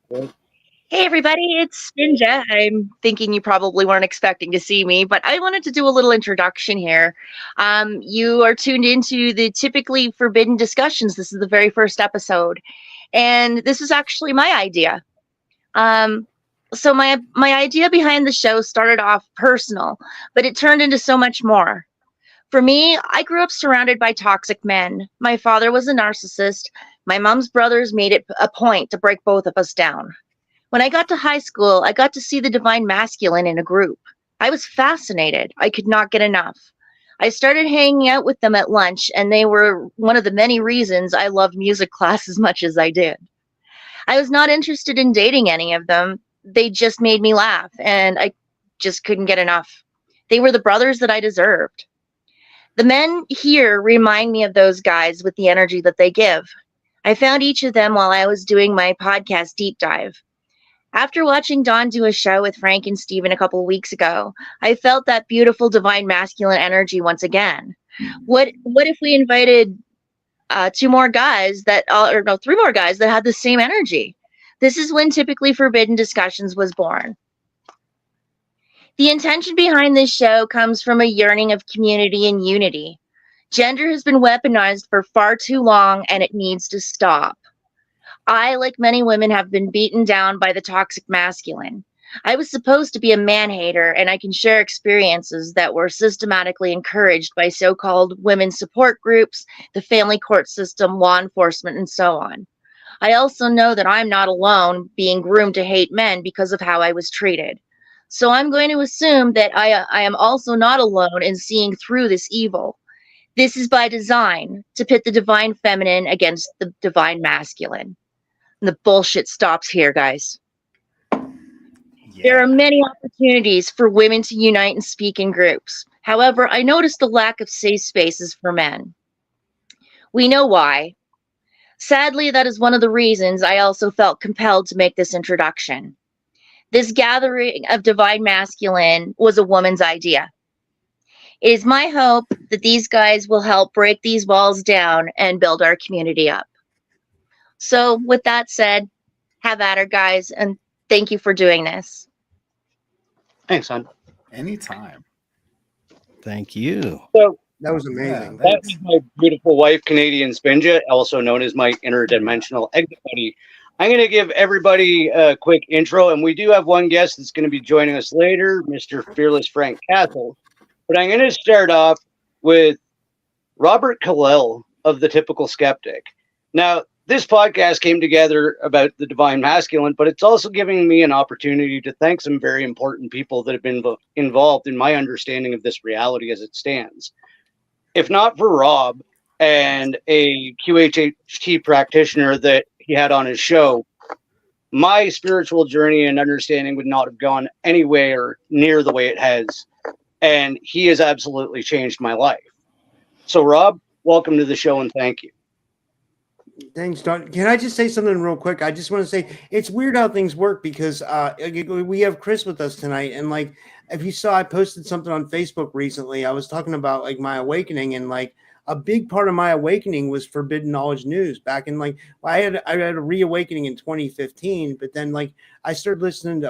Hey everybody, it's Ninja. I'm thinking you probably weren't expecting to see me, but I wanted to do a little introduction here. You are tuned into the typically forbidden discussions. This is the very first episode, and this is actually my idea. Um, so my idea behind the show started off personal, but it turned into so much more. For me, I grew up surrounded by toxic men. My father was a narcissist. My mom's brothers made it a point to break both of us down. When I got to high school, I got to see the divine masculine in a group. I was fascinated. I could not get enough. I started hanging out with them at lunch, and they were one of the many reasons I loved music class as much as I did. I was not interested in dating any of them. They just made me laugh, and I just couldn't get enough. They were the brothers that I deserved. The men here remind me of those guys with the energy that they give. I found each of them while I was doing my podcast deep dive. After watching Dawn do a show with Frank and Steven a couple of weeks ago, I felt that beautiful divine masculine energy once again. What if we invited two more guys that, or no, three more guys that had the same energy? This is when typically forbidden discussions was born. The intention behind this show comes from a yearning of community and unity. Gender has been weaponized for far too long, and it needs to stop. I, like many women, have been beaten down by the toxic masculine. I was supposed to be a man hater, and I can share experiences that were systematically encouraged by so called women's support groups, the family court system, law enforcement, and so on. I also know that I'm not alone being groomed to hate men because of how I was treated. So I'm going to assume that I am also not alone in seeing through this evil. This is by design to pit the divine feminine against the divine masculine. And the bullshit stops here, guys. There are many opportunities for women to unite and speak in groups. However, I noticed the lack of safe spaces for men. We know why. Sadly, that is one of the reasons I also felt compelled to make this introduction. This gathering of divine masculine was a woman's idea. It is my hope that these guys will help break these walls down and build our community up. So, with that said, have at her, guys, and thank you for doing this. Thanks, hon. Anytime. Thank you. So That was amazing. that was my beautiful wife, Canadian Spinja, also known as my interdimensional exit buddy. I'm going to give everybody a quick intro, and we do have one guest that's going to be joining us later, Mr. Fearless Frank Castle. But I'm going to start off with Robert Khalil of The Typical Skeptic. Now, this podcast came together about the divine masculine, but it's also giving me an opportunity to thank some very important people that have been involved in my understanding of this reality as it stands. If not for Rob and a QHHT practitioner that he had on his show, my spiritual journey and understanding would not have gone anywhere near the way it has. And he has absolutely changed my life. So, Rob, welcome to the show and thank you. Thanks, Don. Can I just say something real quick? I just want to say it's weird how things work because we have Chris with us tonight, and like if you saw, I posted something on Facebook recently. I was talking about like my awakening, and like a big part of my awakening was Forbidden Knowledge News. Back in like I had a reawakening in 2015, but then like I started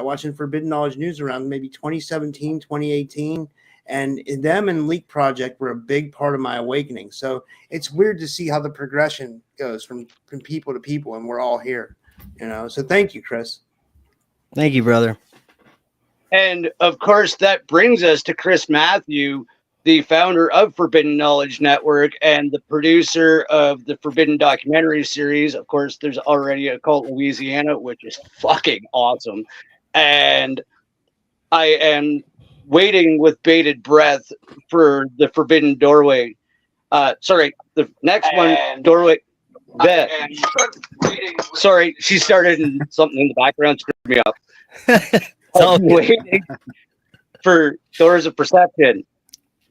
watching Forbidden Knowledge News around maybe 2017, 2018. And them and Leak Project were a big part of my awakening. So it's weird to see how the progression goes from people to people, and we're all here, you know. So thank you, Chris. Thank you, brother. And of course, that brings us to Chris Matthew, the founder of Forbidden Knowledge Network and the producer of the Forbidden documentary series. Of course, there's already Occult Louisiana, which is fucking awesome. And I am waiting with bated breath for the Forbidden Doorway. The next one, Doorway. Sorry, she started and something in the background screwed me up. I'm waiting for Doors of Perception.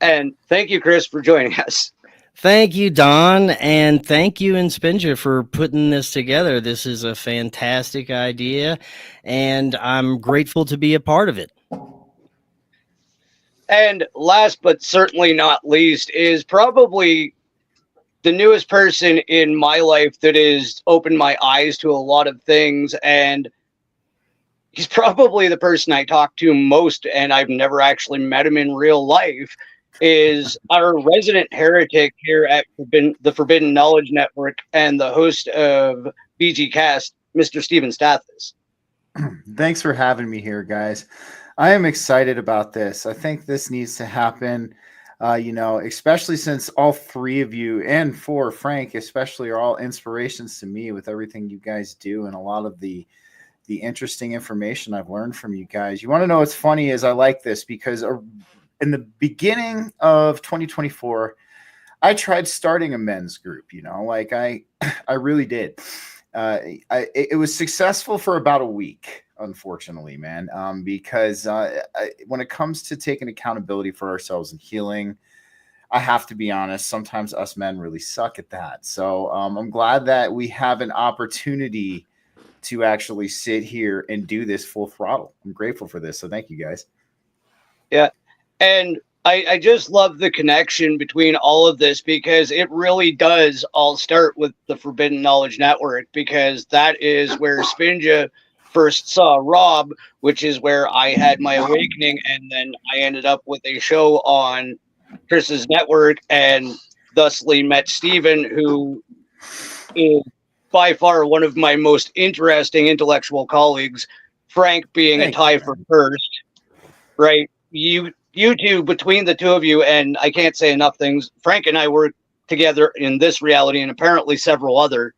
And thank you, Chris, for joining us. Thank you, Don, and thank you, Inspinja, for putting this together. This is a fantastic idea, and I'm grateful to be a part of it. And last but certainly not least is probably the newest person in my life that has opened my eyes to a lot of things and he's probably the person I talk to most, and I've never actually met him in real life, is our resident heretic here at the Forbidden Knowledge Network and the host of BG Cast, Mr. Steven Stathis. Thanks for having me here, guys. I am excited about this. I think this needs to happen, especially since all three of you, and for Frank especially, are all inspirations to me with everything you guys do and a lot of the interesting information I've learned from you guys. You want to know what's funny is I like this because in the beginning of 2024, I tried starting a men's group, I really did. It was successful for about a week, unfortunately, man, because when it comes to taking accountability for ourselves and healing, I have to be honest, sometimes us men really suck at that. So I'm glad that we have an opportunity to actually sit here and do this full throttle. I'm grateful for this. So thank you, guys. Yeah. And I just love the connection between all of this because it really does all start with the Forbidden Knowledge Network, because that is where Spinja first saw Rob, which is where I had my awakening. And then I ended up with a show on Chris's network and thusly met Steven, who is by far one of my most interesting intellectual colleagues, Frank being a tie for first, right? You two, between the two of you, and I can't say enough things, Frank and I work together in this reality and apparently several others.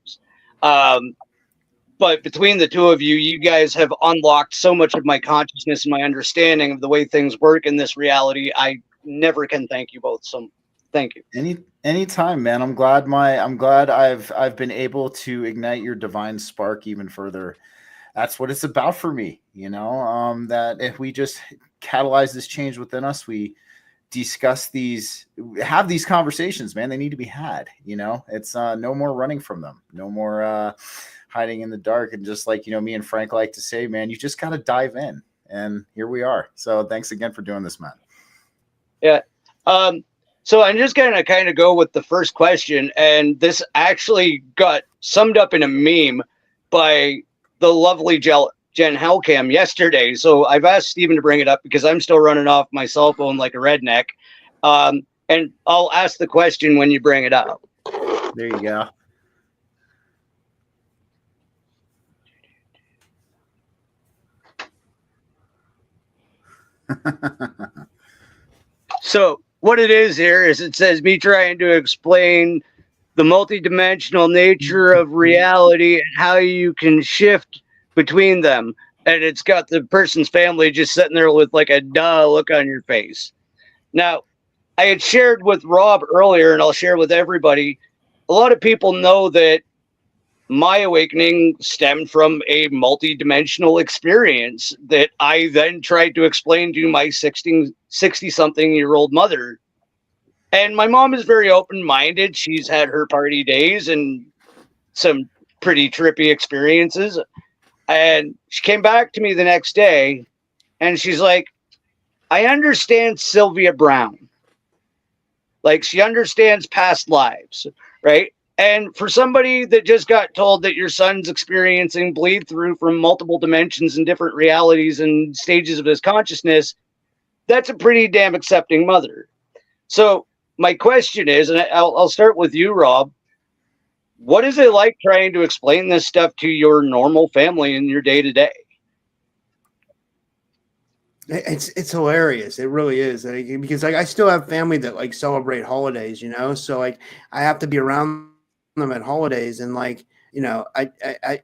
But between the two of you, you guys have unlocked so much of my consciousness and my understanding of the way things work in this reality. I never can thank you both. So thank you. Anytime, man. I'm glad I've been able to ignite your divine spark even further. That's what it's about for me, that if we just catalyze this change within us, we have these conversations, man. They need to be had, it's no more running from them, no more hiding in the dark. And just like, me and Frank like to say, man, you just got to dive in, and here we are. So thanks again for doing this, man. Yeah. So I'm just going to kind of go with the first question, and this actually got summed up in a meme by the lovely Jen Hellcam yesterday. So I've asked Steven to bring it up because I'm still running off my cell phone like a redneck. And I'll ask the question when you bring it up. There you go. So what it is here is it says me trying to explain the multidimensional nature of reality and how you can shift between them. And it's got the person's family just sitting there with like a duh look on your face. Now, I had shared with Rob earlier, and I'll share with everybody, a lot of people know that my awakening stemmed from a multidimensional experience that I then tried to explain to my 60-something-year-old mother. And my mom is very open-minded. She's had her party days and some pretty trippy experiences. And she came back to me the next day, and she's like, I understand Sylvia Brown. Like, she understands past lives, right? And for somebody that just got told that your son's experiencing bleed through from multiple dimensions and different realities and stages of his consciousness, that's a pretty damn accepting mother. So my question is, and I'll start with you, Rob, what is it like trying to explain this stuff to your normal family in your day-to-day? It's hilarious. It really is, because I still have family that like celebrate holidays, so like I have to be around them at holidays, and like I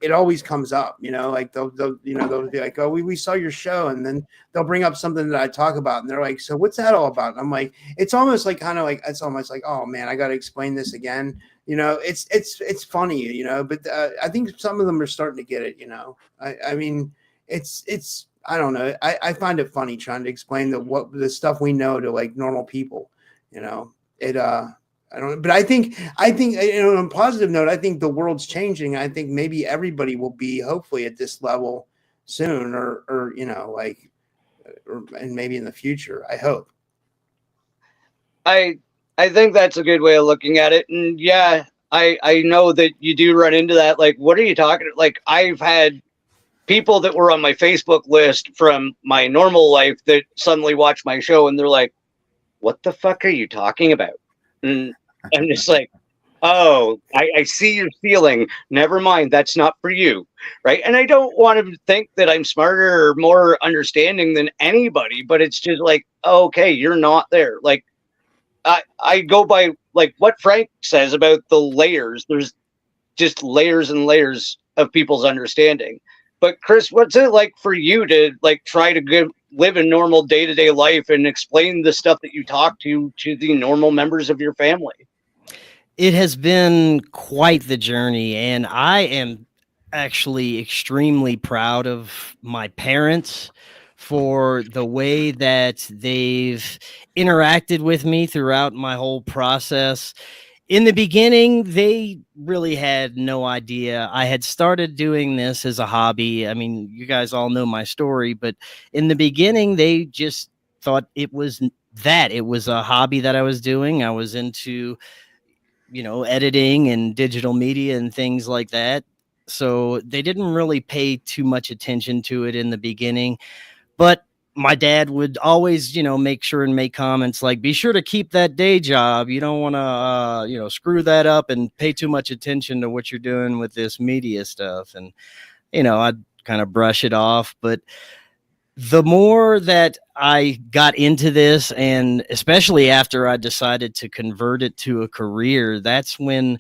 it always comes up, like they'll be like, oh, we saw your show, and then they'll bring up something that I talk about, and they're like, so what's that all about? And I'm like, it's almost like it's almost like, oh man, I got to explain this again. It's funny, but I think some of them are starting to get it. I mean, it's I don't know. I find it funny trying to explain the stuff we know to like normal people. I don't. But I think on a positive note, I think the world's changing. I think maybe everybody will be hopefully at this level soon, or and maybe in the future. I hope. I think that's a good way of looking at it. And yeah, I know that you do run into that. Like, what are you talking? Like, I've had people that were on my Facebook list from my normal life that suddenly watch my show and they're like, what the fuck are you talking about? And I'm just like, oh, I see your feeling. Never mind. That's not for you. Right. And I don't want to think that I'm smarter or more understanding than anybody, but it's just like, okay, you're not there. Like, I go by like what Frank says about the layers. There's just layers and layers of people's understanding. But Chris, what's it like for you to like try to live a normal day-to-day life and explain the stuff that you talk to the normal members of your family? It has been quite the journey, and I am actually extremely proud of my parents for the way that they've interacted with me throughout my whole process. In the beginning, they really had no idea. I had started doing this as a hobby. I mean, you guys all know my story, but in the beginning, they just thought it was a hobby that I was doing. I was into, editing and digital media and things like that. So they didn't really pay too much attention to it in the beginning. But my dad would always, make sure and make comments like, be sure to keep that day job. You don't want to, screw that up and pay too much attention to what you're doing with this media stuff. And, I'd kind of brush it off. But the more that I got into this, and especially after I decided to convert it to a career, that's when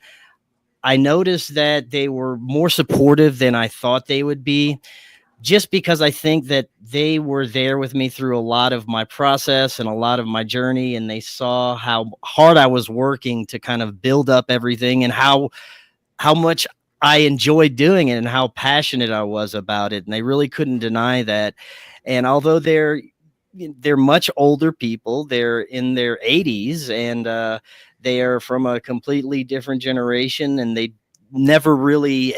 I noticed that they were more supportive than I thought they would be, just because I think that they were there with me through a lot of my process and a lot of my journey, and they saw how hard I was working to kind of build up everything and how much I enjoyed doing it and how passionate I was about it. And they really couldn't deny that. And although they're much older people, they're in their 80s, and they are from a completely different generation, and they never really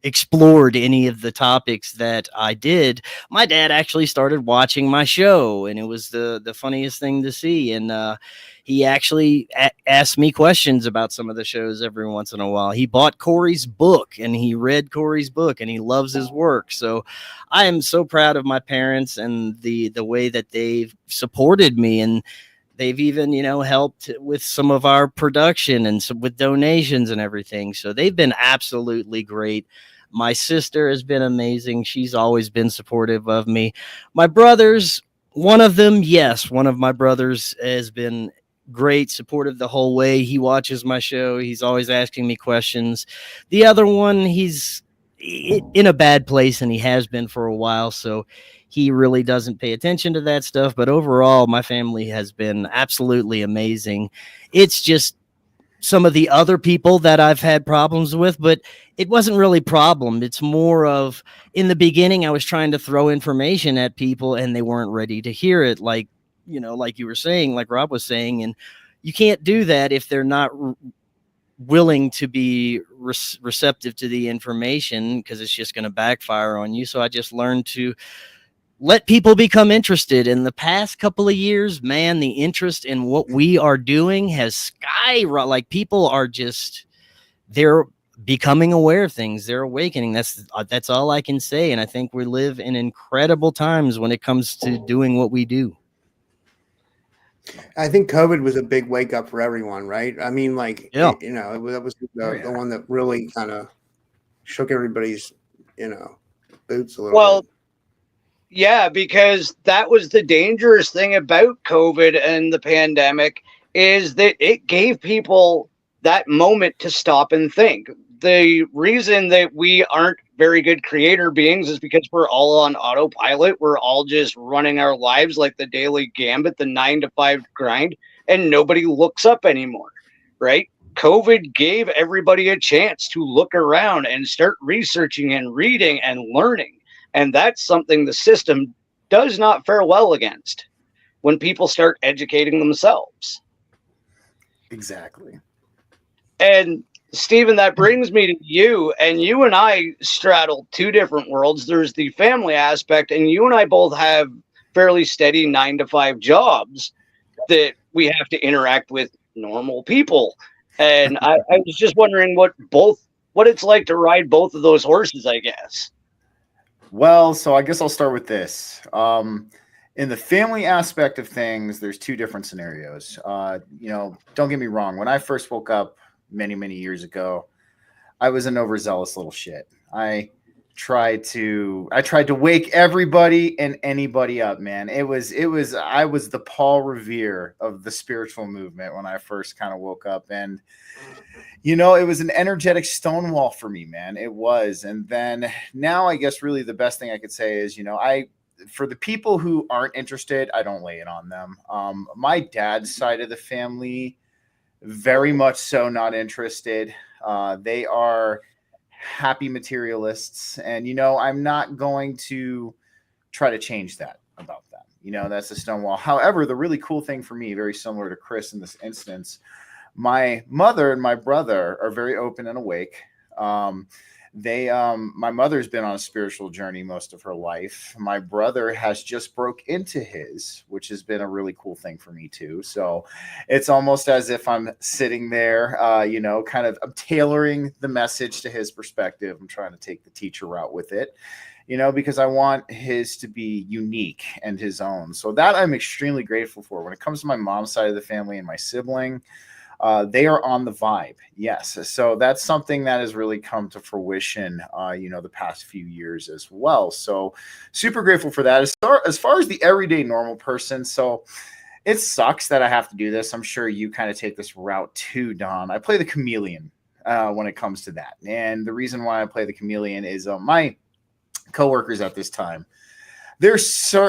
explored any of the topics that I did. My dad actually started watching my show, and it was the funniest thing to see. And he actually asked me questions about some of the shows every once in a while. He bought Corey's book, and he read Corey's book, and he loves his work. So I am so proud of my parents and the way that they've supported me, and they've even, helped with some of our production and with donations and everything. So they've been absolutely great. My sister has been amazing. She's always been supportive of me. My brothers, one of my brothers has been great, supportive the whole way. He watches my show. He's always asking me questions. The other one, he's in a bad place, and he has been for a while. So he really doesn't pay attention to that stuff. But overall, my family has been absolutely amazing. It's just some of the other people that I've had problems with, but it wasn't really problem. It's more of, in the beginning, I was trying to throw information at people and they weren't ready to hear it. Like you were saying, like Rob was saying, and you can't do that if they're not willing to be receptive to the information, because it's just going to backfire on you. So I just learned to let people become interested. In the past couple of years, man, the interest in what we are doing has skyrocketed. Like, people are just, they're becoming aware of things. They're awakening. That's all I can say. And I think we live in incredible times when it comes to doing what we do. I think COVID was a big wake up for everyone, right? I mean, like, Yeah. that was the one that really kind of shook everybody's, boots a little bit. Yeah, because that was the dangerous thing about COVID and the pandemic, is that it gave people that moment to stop and think. The reason that we aren't very good creator beings is because we're all on autopilot. We're all just running our lives like the daily gambit, the 9-to-5 grind, and nobody looks up anymore, right? COVID gave everybody a chance to look around and start researching and reading and learning. And that's something the system does not fare well against, when people start educating themselves. Exactly. And Stephen, that brings me to you. And you and I straddle two different worlds. There's the family aspect, and you and I both have fairly steady 9-to-5 jobs that we have to interact with normal people. And I was just wondering what it's like to ride both of those horses, I guess. Well, so I guess I'll start with this. In the family aspect of things, there's two different scenarios. Don't get me wrong. When I first woke up many, many years ago, I was an overzealous little shit. I tried to wake everybody and anybody up, man. I was the Paul Revere of the spiritual movement when I first kind of woke up. And it was an energetic stonewall for me, man. It was. And then now I guess really the best thing I could say is, for the people who aren't interested, I don't lay it on them. My dad's side of the family, very much so not interested. They are happy materialists. And, I'm not going to try to change that about them. That's a stonewall. However, the really cool thing for me, very similar to Chris in this instance, my mother and my brother are very open and awake. My mother's been on a spiritual journey most of her life. My brother has just broke into his, which has been a really cool thing for me too. So it's almost as if I'm sitting there, kind of I'm tailoring the message to his perspective. I'm trying to take the teacher route with it, because I want his to be unique and his own. So that I'm extremely grateful for. When it comes to my mom's side of the family and my sibling, they are on the vibe. Yes. So that's something that has really come to fruition, the past few years as well. So super grateful for that. As far as the everyday normal person, so it sucks that I have to do this. I'm sure you kind of take this route too, Don. I play the chameleon when it comes to that. And the reason why I play the chameleon is my coworkers at this time, they're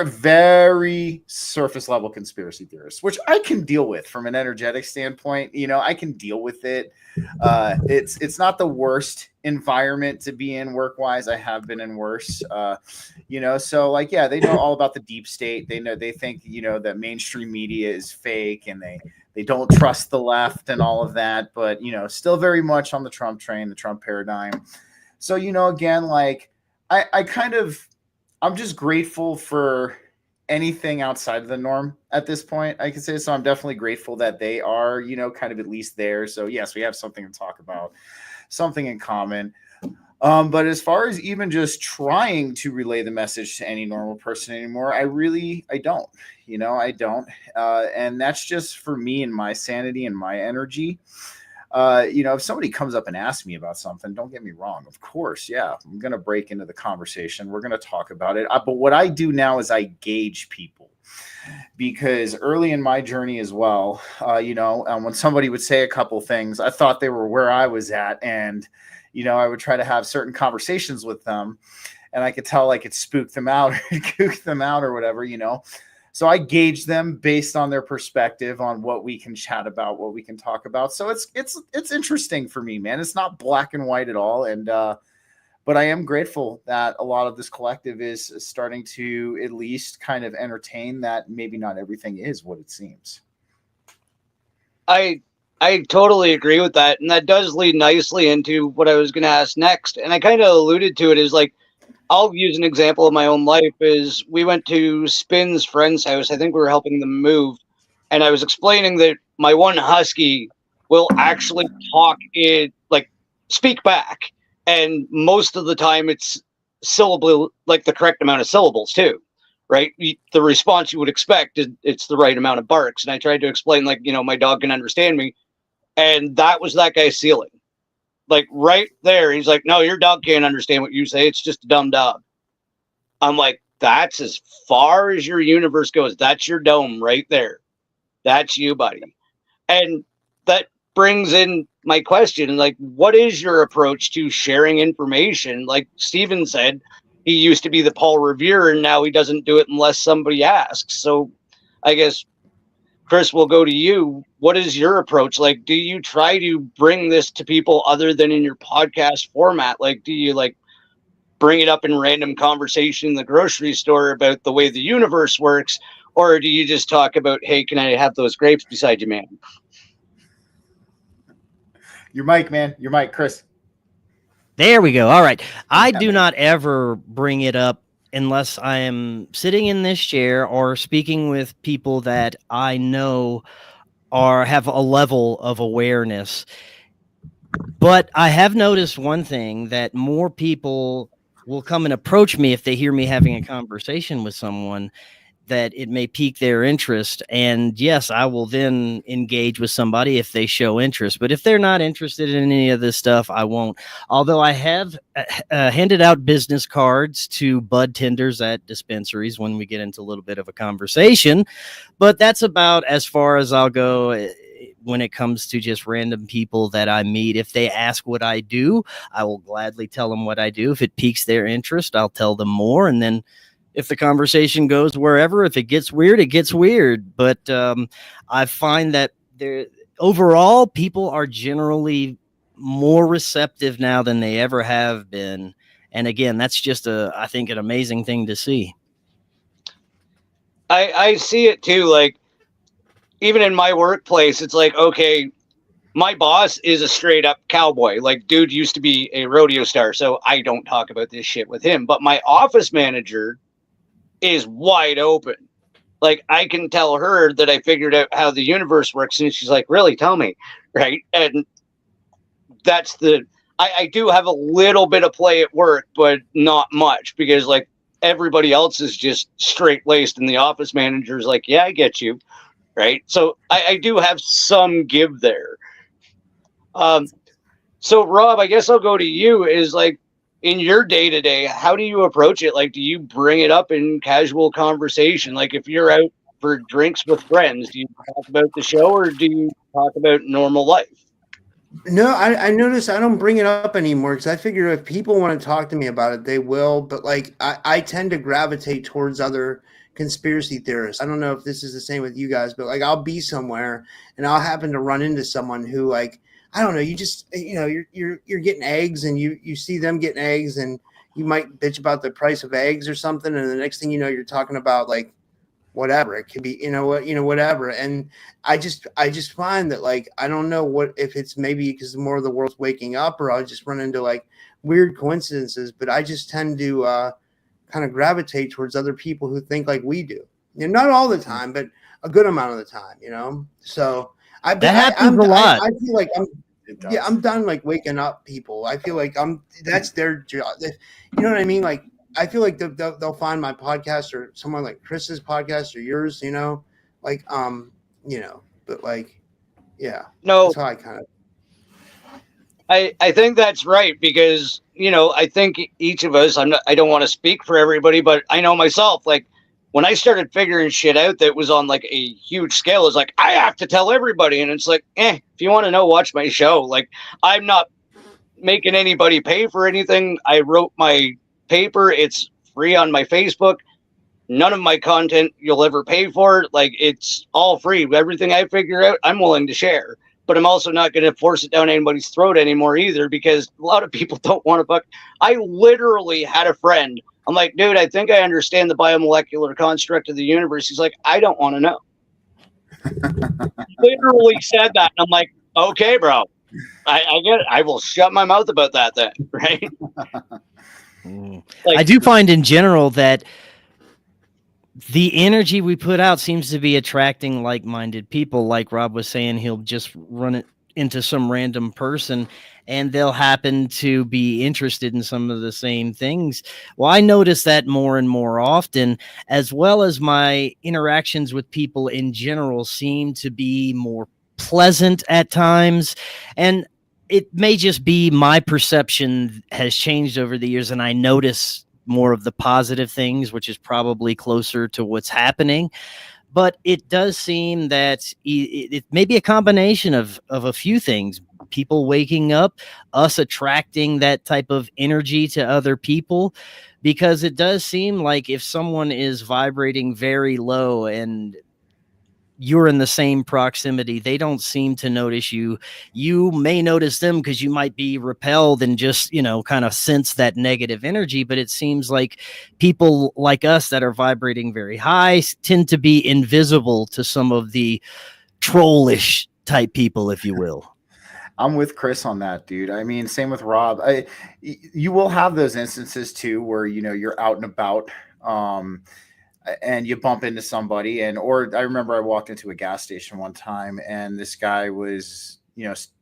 very surface level conspiracy theorists, which I can deal with from an energetic standpoint. I can deal with it. It's not the worst environment to be in work wise. I have been in worse. So they know all about the deep state. They think that mainstream media is fake, and they don't trust the left and all of that. But still very much on the Trump train, the Trump paradigm. So again, I'm just grateful for anything outside of the norm at this point, I can say. So I'm definitely grateful that they are, kind of at least there. So yes, we have something to talk about, something in common. But as far as even just trying to relay the message to any normal person anymore, I don't, I don't. And that's just for me and my sanity and my energy. If somebody comes up and asks me about something, don't get me wrong. Of course, yeah, I'm going to break into the conversation. We're going to talk about it. But what I do now is I gauge people, because early in my journey as well, when somebody would say a couple things, I thought they were where I was at. And, I would try to have certain conversations with them, and I could tell I could spook them out or kook them out or whatever, So I gauge them based on their perspective on what we can chat about, what we can talk about. So it's interesting for me, man. It's not black and white at all. And but I am grateful that a lot of this collective is starting to at least kind of entertain that maybe not everything is what it seems. I totally agree with that, and that does lead nicely into what I was going to ask next. And I kind of alluded to it, is like, I'll use an example of my own life. Is we went to Spin's friend's house. I think we were helping them move, and I was explaining that my one husky will actually talk speak back, and most of the time it's syllable, like the correct amount of syllables too, right? The response you would expect is it's the right amount of barks. And I tried to explain, my dog can understand me, and that was that guy's ceiling. Like right there, he's like, no, your dog can't understand what you say. It's just a dumb dog. I'm like, that's as far as your universe goes. That's your dome right there. That's you, buddy. And that brings in my question, like, what is your approach to sharing information? Like Steven said, he used to be the Paul Revere, and now he doesn't do it unless somebody asks. So I guess, Chris, we'll go to you. What is your approach? Like, do you try to bring this to people other than in your podcast format? Like, do you bring it up in random conversation in the grocery store about the way the universe works? Or do you just talk about, hey, can I have those grapes beside you, man? Your mic, man. Your mic, Chris. There we go. All right. I do not ever bring it up unless I am sitting in this chair or speaking with people that I know or have a level of awareness. But I have noticed one thing, that more people will come and approach me if they hear me having a conversation with someone, that it may pique their interest. And yes, I will then engage with somebody if they show interest. But if they're not interested in any of this stuff, I won't. Although I have handed out business cards to bud tenders at dispensaries when we get into a little bit of a conversation. But that's about as far as I'll go when it comes to just random people that I meet. If they ask what I do, I will gladly tell them what I do. If it piques their interest, I'll tell them more. And then if the conversation goes wherever, if it gets weird, it gets weird. But I find that overall, people are generally more receptive now than they ever have been. And again, that's just I think an amazing thing to see. I see it too. Like, even in my workplace, it's like, okay, my boss is a straight up cowboy. Like, dude used to be a rodeo star, so I don't talk about this shit with him. But my office manager is wide open. Like, I can tell her that I figured out how the universe works, and she's like, really, tell me, right? And that's I do have a little bit of play at work, but not much, because like everybody else is just straight laced, and the office manager's like, yeah, I get you, right? So I do have some give there. So Rob, I guess I'll go to you. Is like, in your day to day, how do you approach it? Like, do you bring it up in casual conversation? Like, if you're out for drinks with friends, do you talk about the show, or do you talk about normal life? No, I notice I don't bring it up anymore because I figure if people want to talk to me about it, they will. But like, I tend to gravitate towards other conspiracy theorists. I don't know if this is the same with you guys, but like, I'll be somewhere and I'll happen to run into someone who, like, I don't know, you just, you're getting eggs, and you see them getting eggs, and you might bitch about the price of eggs or something, and the next thing you know, you're talking about like whatever. It could be, whatever. And I just find that, like, I don't know what, if it's maybe because more of the world's waking up, or I'll just run into like weird coincidences, but I just tend to kind of gravitate towards other people who think like we do. Not all the time, but a good amount of the time, So that happens a lot. I feel like I'm done like waking up people. I feel like that's their job. You know what I mean? Like, I feel like they'll find my podcast or someone like Chris's podcast or yours, like, but like, yeah, No, that's how I kind of. I think that's right, because, I think each of us, I don't want to speak for everybody, but I know myself, like, when I started figuring shit out that was on like a huge scale, it's like, I have to tell everybody. And it's like, if you want to know, watch my show. Like, I'm not making anybody pay for anything. I wrote my paper. It's free on my Facebook. None of my content you'll ever pay for. Like, it's all free. Everything I figure out, I'm willing to share. But I'm also not going to force it down anybody's throat anymore either, because a lot of people don't want to fuck. I literally had a friend. I'm like, dude, I think I understand the biomolecular construct of the universe. He's like, I don't want to know. Literally said that. And I'm like, okay, bro. I get it. I will shut my mouth about that then, right? Like, I do find in general that the energy we put out seems to be attracting like-minded people. Like Rob was saying, he'll just run it into some random person and they'll happen to be interested in some of the same things. Well, I notice that more and more often, as well as my interactions with people in general seem to be more pleasant at times. And it may just be my perception has changed over the years, and I notice more of the positive things, which is probably closer to what's happening. But it does seem that it may be a combination of a few things. People waking up, us attracting that type of energy to other people, because it does seem like if someone is vibrating very low and you're in the same proximity, they don't seem to notice you. You may notice them because you might be repelled and just, kind of sense that negative energy. But it seems like people like us that are vibrating very high tend to be invisible to some of the trollish type people, if you will. I'm with Chris on that, dude. I mean, same with Rob. You will have those instances too, where, you're out and about, and you bump into somebody, or I remember I walked into a gas station one time and this guy was,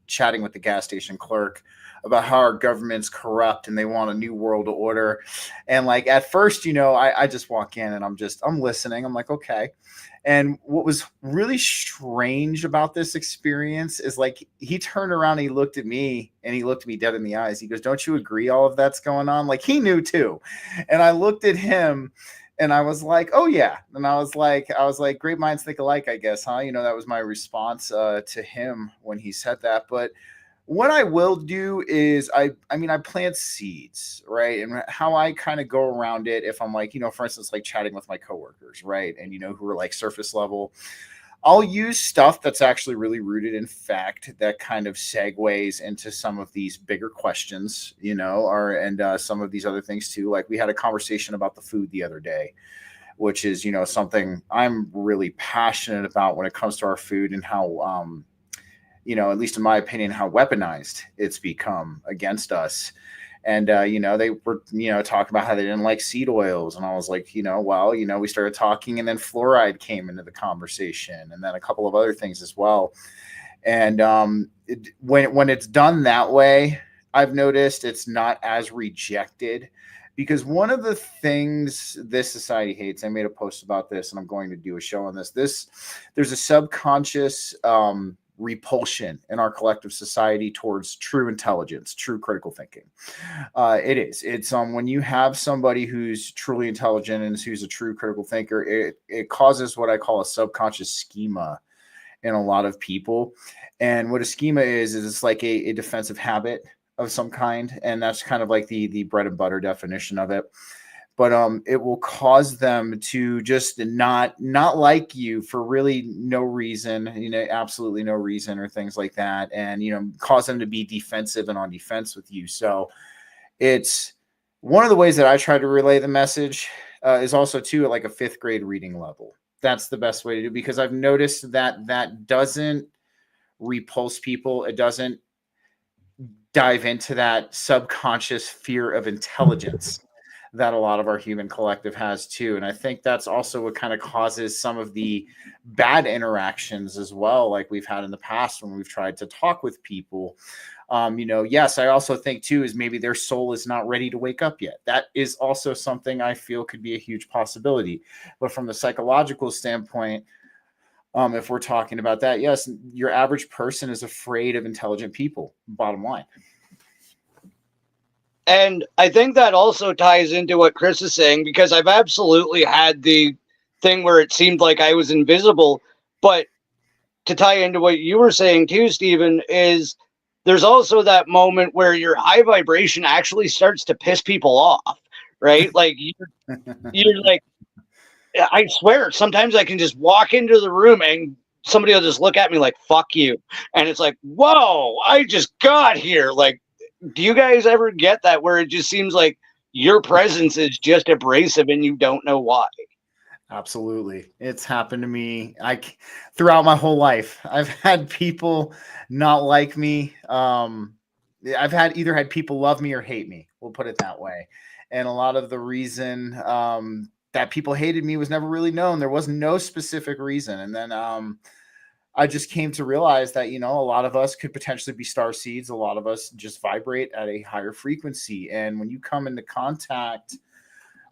chatting with the gas station clerk about how our government's corrupt and they want a new world order. And like at first, I just walk in and I'm listening. I'm like, okay. And what was really strange about this experience is like he turned around and he looked at me and he looked me dead in the eyes. He goes, "Don't you agree all of that's going on?" Like he knew too. And I looked at him and I was like, "Oh yeah." And I was like, great minds think alike, I guess, huh? That was my response to him when he said that. But what I will do is I plant seeds, right? And how I kind of go around it, if I'm like, for instance, like chatting with my coworkers, right? And who are like surface level, I'll use stuff that's actually really rooted in fact that kind of segues into some of these bigger questions, and some of these other things too. Like we had a conversation about the food the other day, which is, something I'm really passionate about when it comes to our food and how, at least in my opinion, how weaponized it's become against us. And, they were, talking about how they didn't like seed oils. And I was like, we started talking and then fluoride came into the conversation and then a couple of other things as well. And when it's done that way, I've noticed it's not as rejected. Because one of the things this society hates, I made a post about this and I'm going to do a show on this. There's a subconscious repulsion in our collective society towards true intelligence, true critical thinking. It's when you have somebody who's truly intelligent and who's a true critical thinker, it causes what I call a subconscious schema in a lot of people. And what a schema is it's like a defensive habit of some kind. And that's kind of like the bread and butter definition of it. But it will cause them to just not like you for really no reason, absolutely no reason or things like that. And, cause them to be defensive and on defense with you. So it's one of the ways that I try to relay the message is also too at like a 5th grade reading level. That's the best way to do, because I've noticed that doesn't repulse people. It doesn't dive into that subconscious fear of intelligence that a lot of our human collective has too. And I think that's also what kind of causes some of the bad interactions as well, like we've had in the past when we've tried to talk with people. Yes, I also think too is maybe their soul is not ready to wake up yet. That is also something I feel could be a huge possibility. But from the psychological standpoint, if we're talking about that, yes, your average person is afraid of intelligent people, bottom line. And I think that also ties into what Chris is saying, because I've absolutely had the thing where it seemed like I was invisible. But to tie into what you were saying too, Stephen, is there's also that moment where your high vibration actually starts to piss people off, right? Like you're like, I swear, sometimes I can just walk into the room and somebody will just look at me like, "Fuck you." And it's like, whoa, I just got here. Like, do you guys ever get that where it just seems like your presence is just abrasive and you don't know why? Absolutely. It's happened to me throughout my whole life. I've had people not like me. I've either had people love me or hate me. We'll put it that way. And a lot of the reason that people hated me was never really known. There was no specific reason. And then I just came to realize that, a lot of us could potentially be star seeds. A lot of us just vibrate at a higher frequency. And when you come into contact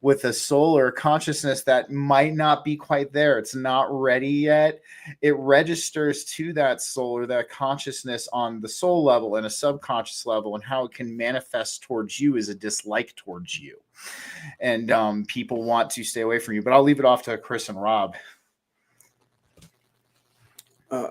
with a soul or a consciousness that might not be quite there, it's not ready yet, it registers to that soul or that consciousness on the soul level and a subconscious level, and how it can manifest towards you as a dislike towards you. And people want to stay away from you. But I'll leave it off to Chris and Rob.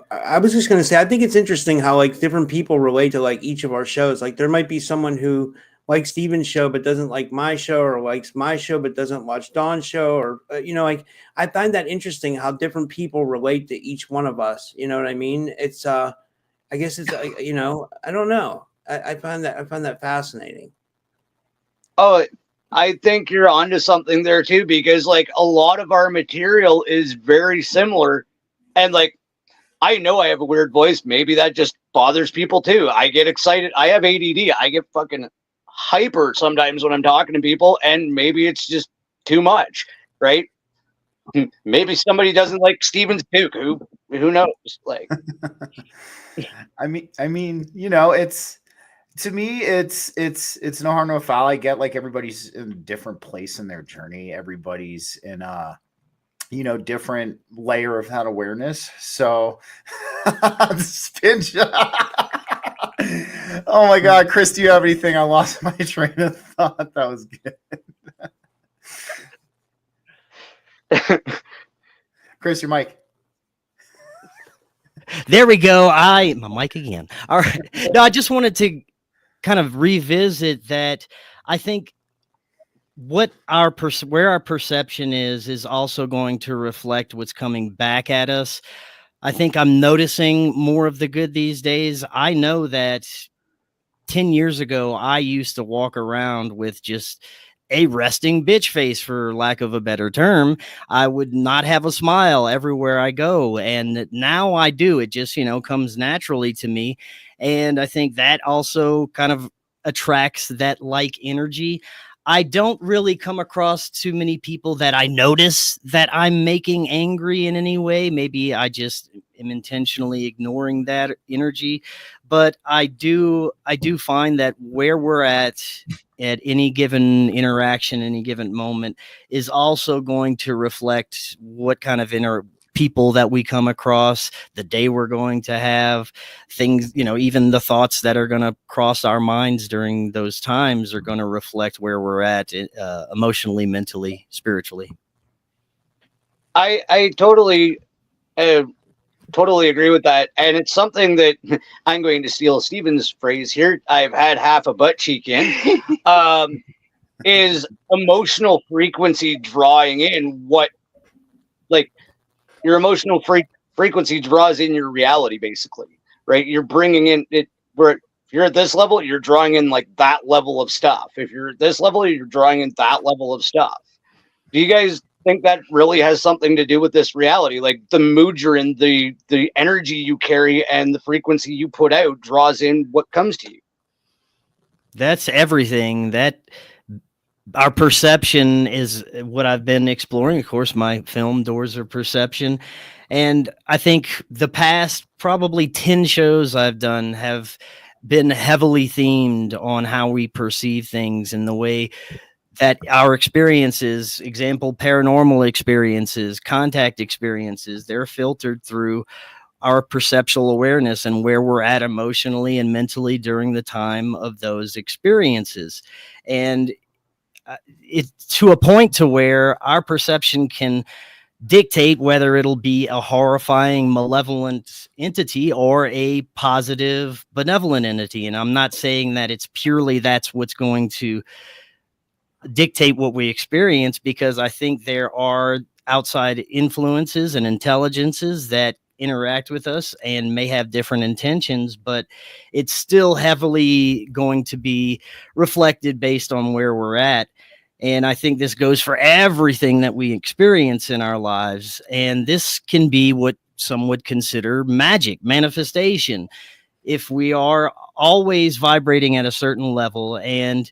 I was just going to say, I think it's interesting how like different people relate to like each of our shows. Like there might be someone who likes Steven's show but doesn't like my show, or likes my show but doesn't watch Dawn's show, or like I find that interesting how different people relate to each one of us. You know what I mean? It's I guess it's I don't know. I find that fascinating. Oh, I think you're onto something there too, because like a lot of our material is very similar, and like I know I have a weird voice. Maybe that just bothers people too. I get excited. I have ADD. I get fucking hyper sometimes when I'm talking to people, and maybe it's just too much, right? Maybe somebody doesn't like Steven's puke. Who knows? Like, I mean, it's To me, it's no harm, no foul. I get like everybody's in a different place in their journey. Everybody's in a different layer of that awareness. So spin oh my God, Chris, do you have anything? I lost my train of thought. That was good. Chris, your mic. There we go. My mic again. All right. No, I just wanted to kind of revisit that. I think what where our perception is also going to reflect what's coming back at us. I think I'm noticing more of the good these days. I know that 10 years ago, I used to walk around with just a resting bitch face, for lack of a better term. I would not have a smile everywhere I go. And now I do. It just, comes naturally to me. And I think that also kind of attracts that like energy. I don't really come across too many people that I notice that I'm making angry in any way. Maybe I just am intentionally ignoring that energy. But I do find that where we're at any given interaction, any given moment, is also going to reflect what kind of people that we come across, the day we're going to have, things, even the thoughts that are going to cross our minds during those times are going to reflect where we're at emotionally, mentally, spiritually. I totally totally agree with that, and it's something that I'm going to steal Steven's phrase here. I've had half a butt cheek in. Is emotional frequency drawing in what, like, your emotional frequency draws in your reality, basically, right? You're bringing in it. Where if you're at this level, you're drawing in like that level of stuff. If you're at this level, you're drawing in that level of stuff. Do you guys think that really has something to do with this reality? Like the mood you're in, the energy you carry, and the frequency you put out draws in what comes to you. That's everything. That our perception is what I've been exploring. Of course, my film, Doors of Perception. And I think the past probably 10 shows I've done have been heavily themed on how we perceive things and the way that our experiences, example, paranormal experiences, contact experiences, they're filtered through our perceptual awareness and where we're at emotionally and mentally during the time of those experiences. And it's to a point to where our perception can dictate whether it'll be a horrifying, malevolent entity or a positive, benevolent entity. And I'm not saying that it's purely that's what's going to dictate what we experience, because I think there are outside influences and intelligences that interact with us and may have different intentions, but it's still heavily going to be reflected based on where we're at. And I think this goes for everything that we experience in our lives. And this can be what some would consider magic, manifestation. If we are always vibrating at a certain level and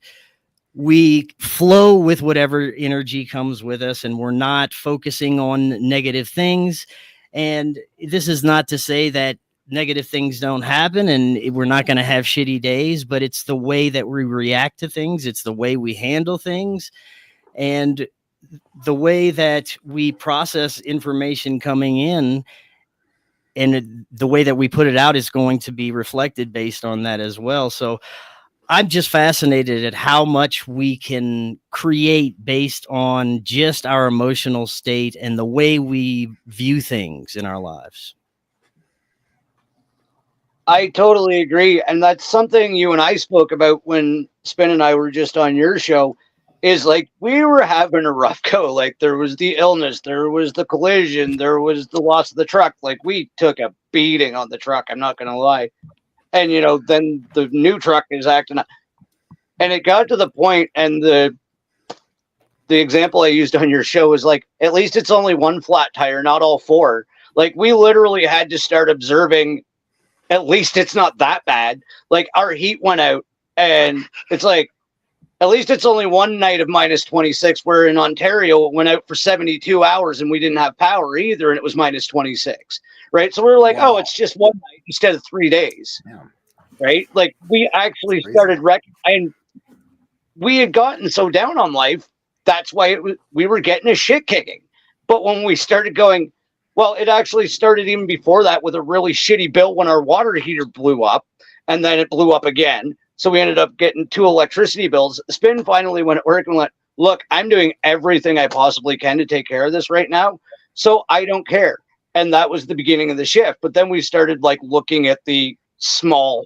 we flow with whatever energy comes with us and we're not focusing on negative things. And this is not to say that negative things don't happen and we're not going to have shitty days, but it's the way that we react to things. It's the way we handle things and the way that we process information coming in, and the way that we put it out is going to be reflected based on that as well. So I'm just fascinated at how much we can create based on just our emotional state and the way we view things in our lives. I totally agree. And that's something you and I spoke about when Spin and I were just on your show, is like we were having a rough go. Like there was the illness, there was the collision, there was the loss of the truck. Like we took a beating on the truck, I'm not going to lie. And, then the new truck is acting up. And it got to the point, and the example I used on your show was like, at least it's only one flat tire, not all four. Like we literally had to start observing, at least it's not that bad. Like our heat went out, and it's like, at least it's only one night of minus 26, where in Ontario it went out for 72 hours and we didn't have power either, and it was minus 26. Right. So we're like, wow. Oh, it's just one night instead of 3 days. Yeah. right? Like we actually Crazy. started and we had gotten so down on life. That's why we were getting a shit kicking. But when we started going, well, it actually started even before that with a really shitty bill when our water heater blew up, and then it blew up again. So we ended up getting 2 electricity bills. Spin finally went at work and went, look, I'm doing everything I possibly can to take care of this right now. So I don't care. And that was the beginning of the shift. But then we started like looking at the small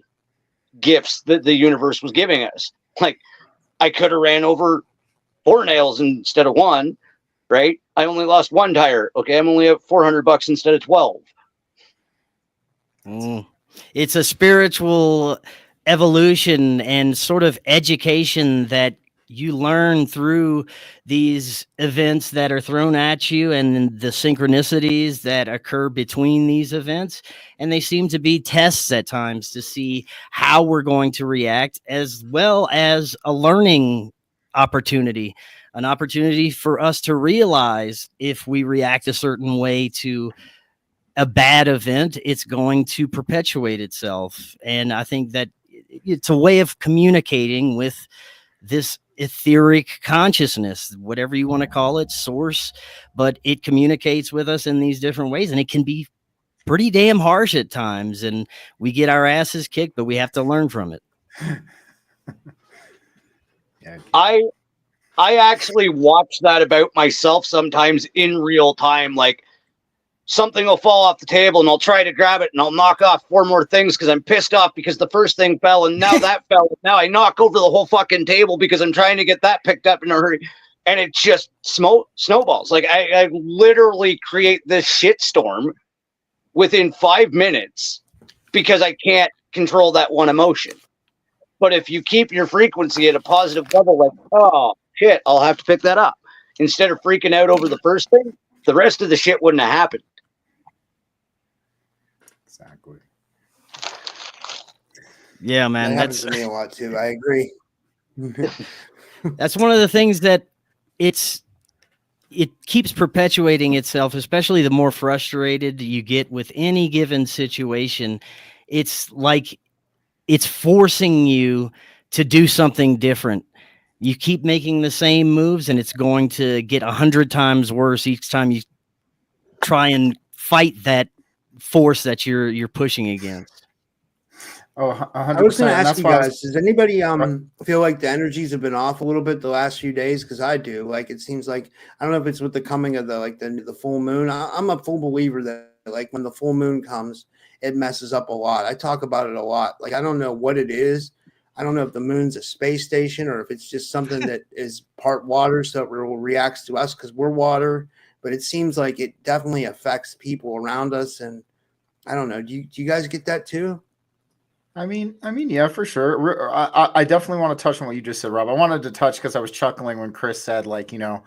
gifts that the universe was giving us. Like I could have ran over 4 nails instead of 1, right? I only lost 1 tire. Okay, I'm only at $400 instead of 12. It's a spiritual evolution and sort of education that you learn through these events that are thrown at you and the synchronicities that occur between these events. And they seem to be tests at times to see how we're going to react, as well as a learning opportunity, an opportunity for us to realize if we react a certain way to a bad event, it's going to perpetuate itself. And I think that it's a way of communicating with this etheric consciousness, whatever you want to call it, source, but it communicates with us in these different ways. And it can be pretty damn harsh at times. And we get our asses kicked, but we have to learn from it. Yeah. I actually watch that about myself sometimes in real time. Like something will fall off the table and I'll try to grab it and I'll knock off 4 more things because I'm pissed off because the first thing fell and now that fell. Now I knock over the whole fucking table because I'm trying to get that picked up in a hurry. And it just snowballs. Like I literally create this shitstorm within 5 minutes because I can't control that one emotion. But if you keep your frequency at a positive level, like, oh shit, I'll have to pick that up. Instead of freaking out over the first thing, the rest of the shit wouldn't have happened. Exactly. Yeah, man. That happens to me a lot too. I agree. That's one of the things that it keeps perpetuating itself, especially the more frustrated you get with any given situation. It's like it's forcing you to do something different. You keep making the same moves and it's going to get 100 times worse each time you try and fight that force that you're pushing against. Oh, 100%. I was going to ask That's you why guys, does anybody feel like the energies have been off a little bit the last few days? Because I do. Like it seems like, I don't know if it's with the coming of the full moon. I'm a full believer that like when the full moon comes, it messes up a lot. I talk about it a lot. Like I don't know what it is. I don't know if the moon's a space station or if it's just something that is part water, so it reacts to us because we're water. But it seems like it definitely affects people around us. And I don't know. Do you guys get that too? I mean, yeah, for sure. I definitely want to touch on what you just said, Rob. I wanted to touch because I was chuckling when Chris said, like, you know,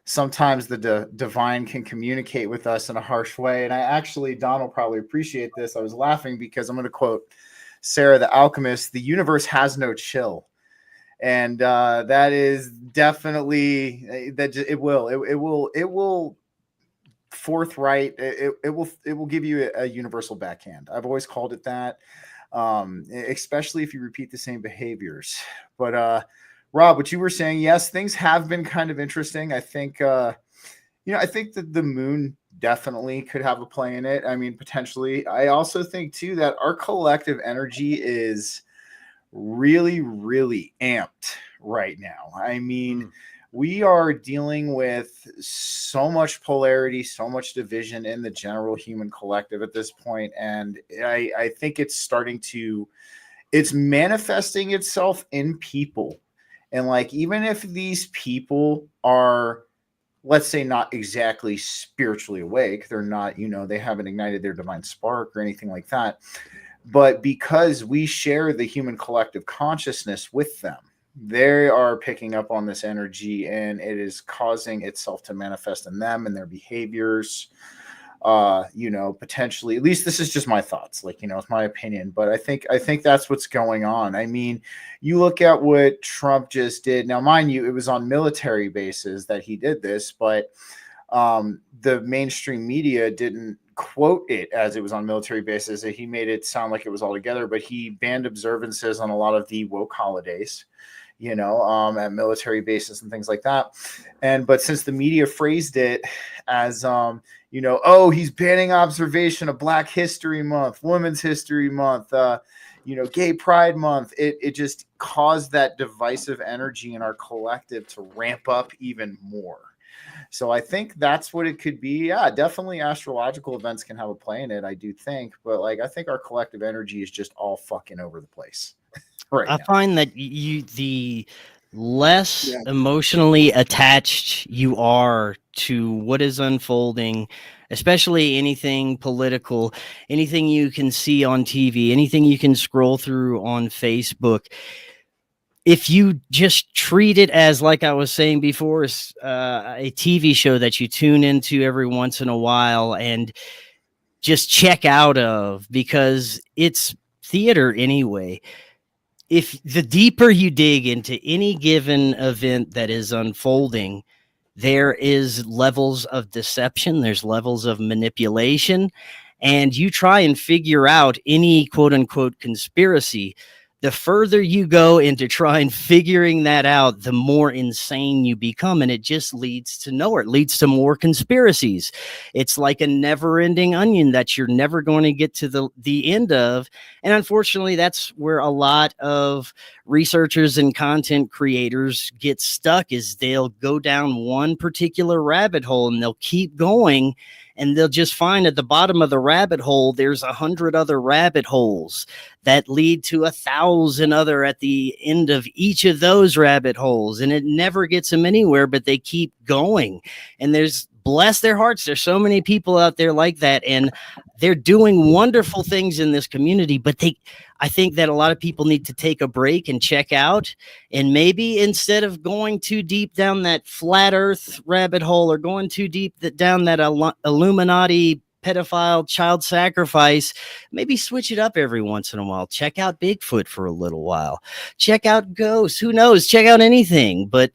sometimes the divine can communicate with us in a harsh way. And I actually, Don will probably appreciate this. I was laughing because I'm going to quote Sarah the Alchemist: "The universe has no chill." And that is definitely that it will forthright. It will give you a universal backhand. I've always called it that. Especially if you repeat the same behaviors. But Rob, what you were saying, yes, things have been kind of interesting. I think I think that the moon definitely could have a play in it. I mean, potentially. I also think too that our collective energy is really, really amped right now. I mean, we are dealing with so much polarity, so much division in the general human collective at this point. And I think it's manifesting itself in people. And like, even if these people are, let's say, not exactly spiritually awake, they're not, they haven't ignited their divine spark or anything like that. But because we share the human collective consciousness with them, they are picking up on this energy and it is causing itself to manifest in them and their behaviors. Potentially, at least this is just my thoughts, like, it's my opinion, but I think that's what's going on. I mean, you look at what Trump just did. Now, mind you, it was on military bases that he did this, but the mainstream media didn't quote it as it was on military bases. He made it sound like it was all together, but he banned observances on a lot of the woke holidays, at military bases and things like that. But since the media phrased it as, oh, he's banning observation of Black History Month, Women's History Month, Gay Pride Month, it just caused that divisive energy in our collective to ramp up even more. So I think that's what it could be. Yeah, definitely astrological events can have a play in it, I do think. But I think our collective energy is just all fucking over the place. Right. I find that the less emotionally attached you are to what is unfolding, especially anything political, anything you can see on TV, anything you can scroll through on Facebook. If you just treat it as, like I was saying before, a TV show that you tune into every once in a while and just check out of, because it's theater anyway. If the deeper you dig into any given event that is unfolding, there is levels of deception, there's levels of manipulation, and you try and figure out any quote unquote conspiracy. The further you go into trying figuring that out, the more insane you become, and it just leads to nowhere. It leads to more conspiracies. It's like a never-ending onion that you're never going to get to the end of. And unfortunately, that's where a lot of researchers and content creators get stuck, is they'll go down one particular rabbit hole and they'll keep going, and they'll just find at the bottom of the rabbit hole, there's 100 other rabbit holes that lead to 1,000 other at the end of each of those rabbit holes. And it never gets them anywhere, but they keep going. And bless their hearts, there's so many people out there like that, and they're doing wonderful things in this community. But I think that a lot of people need to take a break and check out, and maybe instead of going too deep down that flat earth rabbit hole, or going too deep down that Illuminati pedophile child sacrifice, maybe switch it up every once in a while. Check out Bigfoot for a little while, check out ghosts, who knows, check out anything. But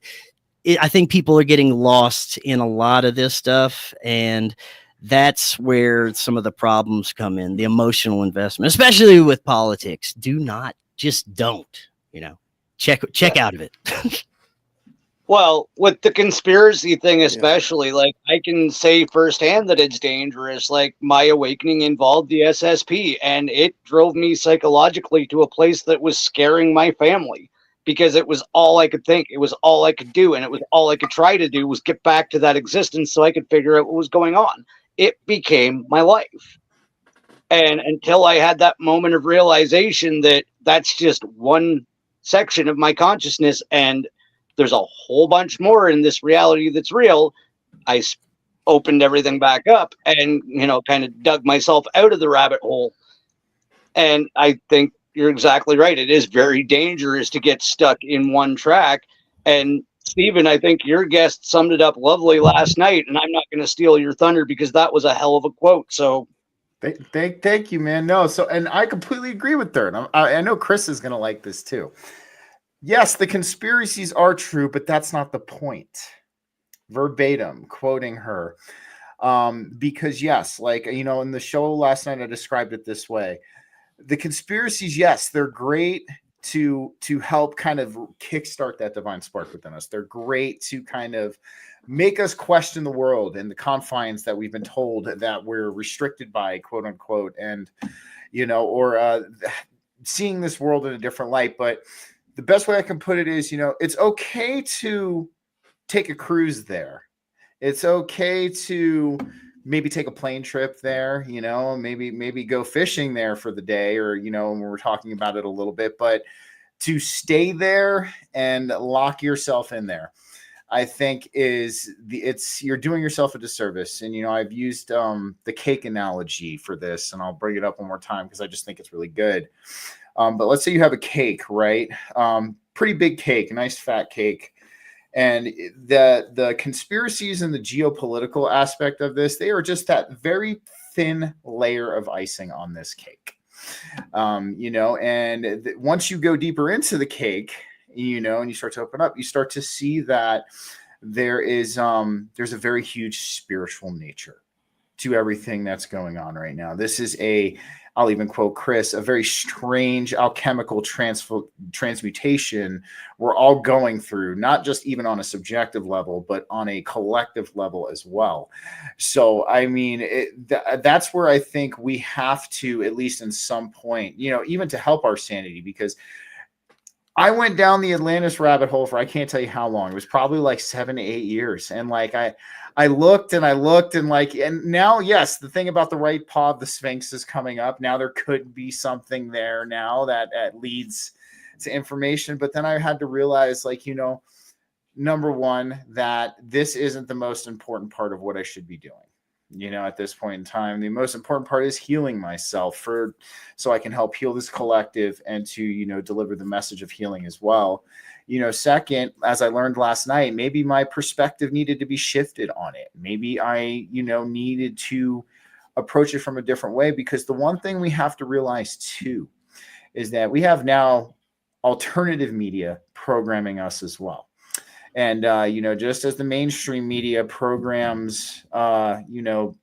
I think people are getting lost in a lot of this stuff, and that's where some of the problems come in, the emotional investment, especially with politics. Don't, check out of it. Well, with the conspiracy thing, especially, I can say firsthand that it's dangerous. Like, my awakening involved the SSP, and it drove me psychologically to a place that was scaring my family, because it was all I could think. It was all I could do. And it was all I could try to do was get back to that existence so I could figure out what was going on. It became my life. And until I had that moment of realization that that's just one section of my consciousness, and there's a whole bunch more in this reality that's real, I opened everything back up and, kind of dug myself out of the rabbit hole. And I think you're exactly right. It is very dangerous to get stuck in one track. And Stephen, I think your guest summed it up lovely last night, and I'm not going to steal your thunder because that was a hell of a quote. So thank you, man. No, and I completely agree with Third. I know Chris is going to like this too. Yes, the conspiracies are true, but that's not the point. Verbatim quoting her. Because yes, in the show last night, I described it this way. The conspiracies, yes, they're great to help kind of kickstart that divine spark within us. They're great to kind of make us question the world and the confines that we've been told that we're restricted by, quote unquote, and or seeing this world in a different light. But the best way I can put it is, it's okay to take a cruise there. It's okay to maybe take a plane trip there, maybe go fishing there for the day, or, when we're talking about it a little bit, but to stay there and lock yourself in there, I think you're doing yourself a disservice. And, I've used the cake analogy for this, and I'll bring it up one more time because I just think it's really good. But let's say you have a cake, right? Pretty big cake, a nice fat cake. And the conspiracies and the geopolitical aspect of this, they are just that very thin layer of icing on this cake. Once you go deeper into the cake, and you start to open up, you start to see that there's a very huge spiritual nature to everything that's going on right now. This is I'll even quote Chris, a very strange alchemical transmutation we're all going through, not just even on a subjective level, but on a collective level as well. So, I mean, that's where I think we have to, at least in some point, even to help our sanity, because I went down the Atlantis rabbit hole for I can't tell you how long. It was probably like 7 to 8 years. And like I looked and like, and now, yes, the thing about the right paw of the Sphinx is coming up. Now there could be something there now that leads to information. But then I had to realize, like, number one, that this isn't the most important part of what I should be doing. At this point in time, the most important part is healing myself so I can help heal this collective and to, deliver the message of healing as well. Second, as I learned last night, maybe my perspective needed to be shifted on it. Maybe I, needed to approach it from a different way, because the one thing we have to realize too is that we have now alternative media programming us as well. And, just as the mainstream media programs, the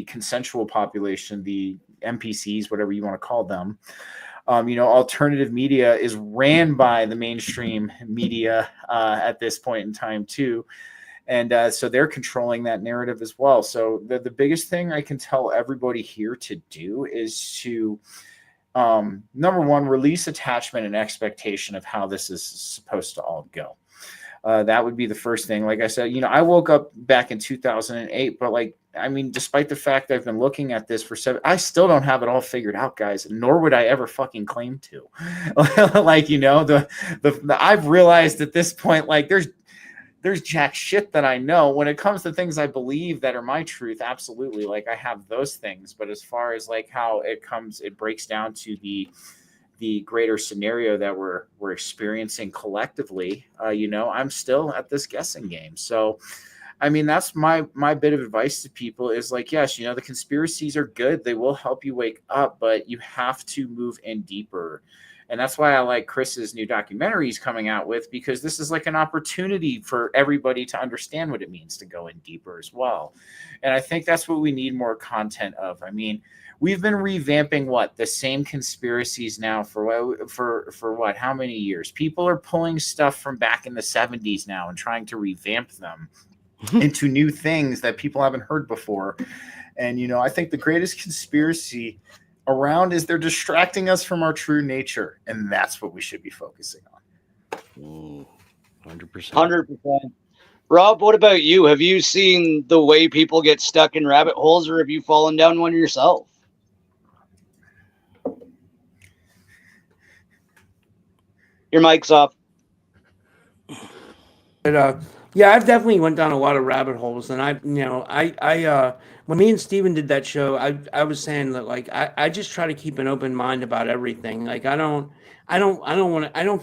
consensual population, the NPCs, whatever you want to call them, alternative media is ran by the mainstream media at this point in time too. And so they're controlling that narrative as well. So the biggest thing I can tell everybody here to do is to, number one, release attachment and expectation of how this is supposed to all go. That would be the first thing. Like I said, I woke up back in 2008, but despite the fact I've been looking at this for I still don't have it all figured out, guys, nor would I ever fucking claim to. I've realized at this point, like there's jack shit that I know. When it comes to things I believe that are my truth, absolutely. Like I have those things, but as far as like how it breaks down to the greater scenario that we're experiencing collectively, I'm still at this guessing game. So, I mean, that's my bit of advice to people is like, yes, the conspiracies are good. They will help you wake up, but you have to move in deeper. And that's why I like Chris's new documentary he's coming out with, because this is like an opportunity for everybody to understand what it means to go in deeper as well. And I think that's what we need more content of. I mean, we've been revamping the same conspiracies now for what, how many years? People are pulling stuff from back in the 70s now and trying to revamp them into new things that people haven't heard before. And, I think the greatest conspiracy around is they're distracting us from our true nature. And that's what we should be focusing on. 100%. 100%. Rob, what about you? Have you seen the way people get stuck in rabbit holes, or have you fallen down one yourself? Your mic's off. But yeah, I've definitely went down a lot of rabbit holes, and when me and Steven did that show, I was saying that like I just try to keep an open mind about everything. Like I don't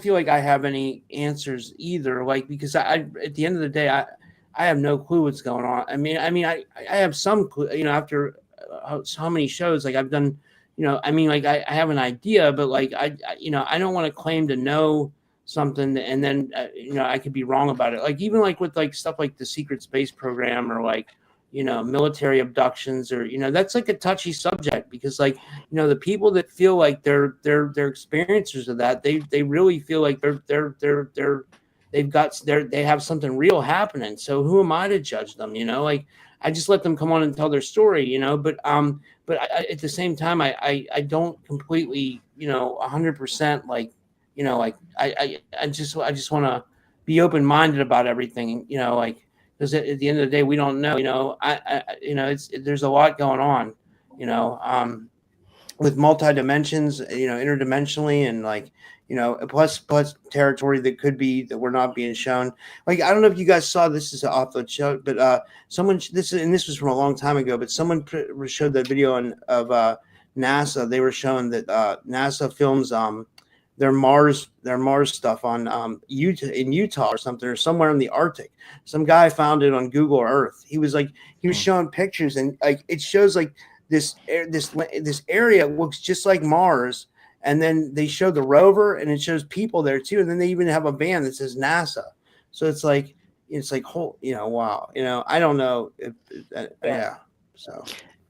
feel like I have any answers either. Like because I at the end of the day I have no clue what's going on. I mean I have some clue. After so many shows like I've done. I have an idea, but like I don't want to claim to know something and then I could be wrong about it. Like even like with like stuff like the secret space program or like military abductions or that's like a touchy subject because like the people that feel like they're experiencers of that they really feel like they have something real happening. So who am I to judge them? Like I just let them come on and tell their story, but at the same time, I don't completely, 100% like, I just want to be open-minded about everything, like, because at the end of the day, we don't know, there's a lot going on, with multi-dimensions, interdimensionally and like, plus territory that could be that we're not being shown. Like, I don't know if you guys saw this is off the show, but this was from a long time ago, but someone showed that video of NASA. They were showing that NASA films their Mars stuff on Utah or something, or somewhere in the Arctic. Some guy found it on Google Earth. He was showing pictures, and like it shows like this area looks just like Mars. And then they show the rover, and it shows people there too. And then they even have a van that says NASA. So it's like, wow. I don't know. Yeah. So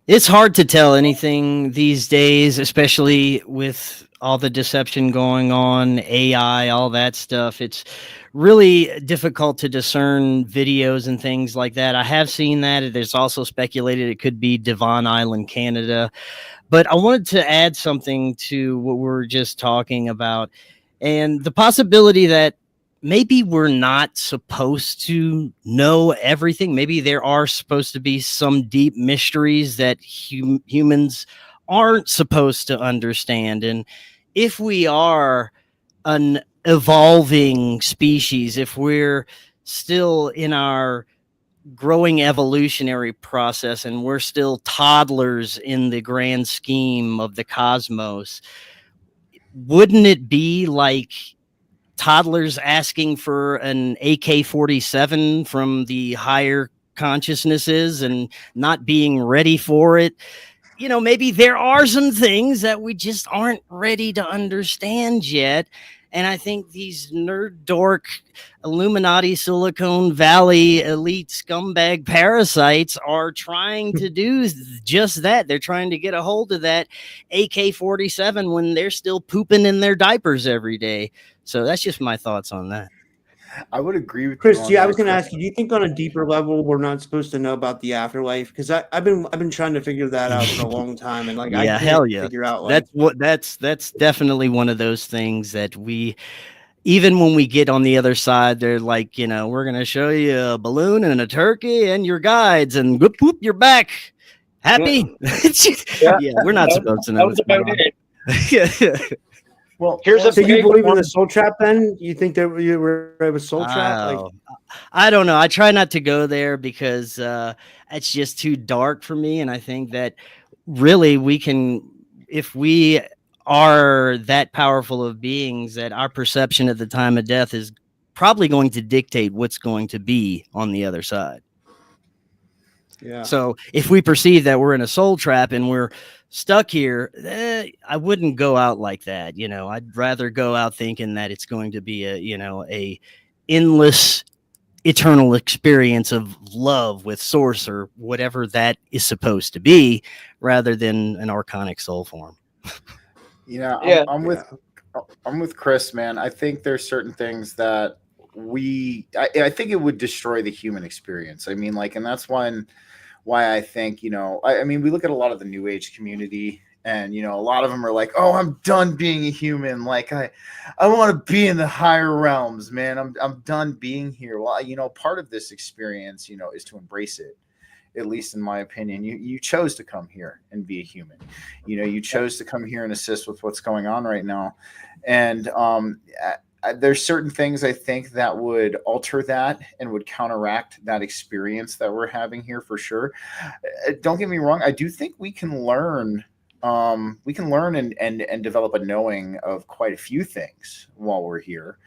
it's hard to tell anything these days, especially with all the deception going on, AI, all that stuff. It's really difficult to discern videos and things like that. I have seen that. There's also speculated it could be Devon Island, Canada. But I wanted to add something to what we're just talking about, and the possibility that maybe we're not supposed to know everything. Maybe there are supposed to be some deep mysteries that humans aren't supposed to understand. And if we are an evolving species, if we're still in our growing evolutionary process and we're still toddlers in the grand scheme of the cosmos, wouldn't it be like toddlers asking for an AK-47 from the higher consciousnesses and not being ready for it? You know, maybe there are some things that we just aren't ready to understand yet. And I think these nerd dork Illuminati Silicon Valley elite scumbag parasites are trying to do just that. They're trying to get a hold of that AK-47 when they're still pooping in their diapers every day. So that's just my thoughts on that. I would agree with Chris, you on yeah, I that, was going to Chris. ask you, do you think on a deeper level we're not supposed to know about the afterlife? Because I've been trying to figure that out for a long time, and like I Yeah, can't hell yeah. figure out like That's definitely one of those things that we, even when we get on the other side, they're like, you know, we're gonna show you a balloon and a turkey and your guides, and whoop whoop, you're back. Happy? Yeah, Yeah, we're not supposed to that know was what's going about on. it. Well, Here's a So you big believe in one. the soul trap? Then you think that you were a soul trap? Like Oh, I don't know. I try not to go there because it's just too dark for me. And I think that really we can, if we are that powerful of beings, that our perception at the time of death is probably going to dictate what's going to be on the other side. yeah. So if we perceive that we're in a soul trap and we're stuck here, I wouldn't go out like that. You know, I'd rather go out thinking that it's going to be a endless eternal experience of love with source or whatever that is supposed to be, rather than an archonic soul form. you know, Yeah. I'm with Chris, man. I think there's certain things that I think it would destroy the human experience. I mean, like, and that's why I think, you know, I mean, we look at a lot of the new age community, and, you know, a lot of them are like, oh, I'm done being a human. Like, I want to be in the higher realms, man. I'm done being here. Well, you know, part of this experience, you know, is to embrace it. At least in my opinion, you chose to come here and be a human. You know, you chose to come here and assist with what's going on right now. And there's certain things I think that would alter that and would counteract that experience that we're having here for sure. Don't get me wrong. I do think we can learn and develop a knowing of quite a few things while we're here.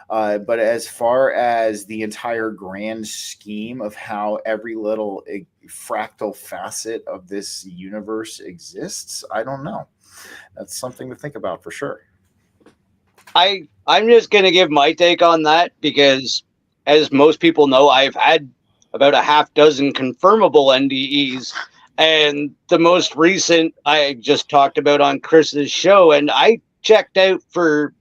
But as far as the entire grand scheme of how every little fractal facet of this universe exists, I don't know. That's something to think about for sure. I'm just gonna give my take on that because, as most people know, I've had about a half dozen confirmable NDEs, and the most recent I just talked about on Chris's show, and I checked out for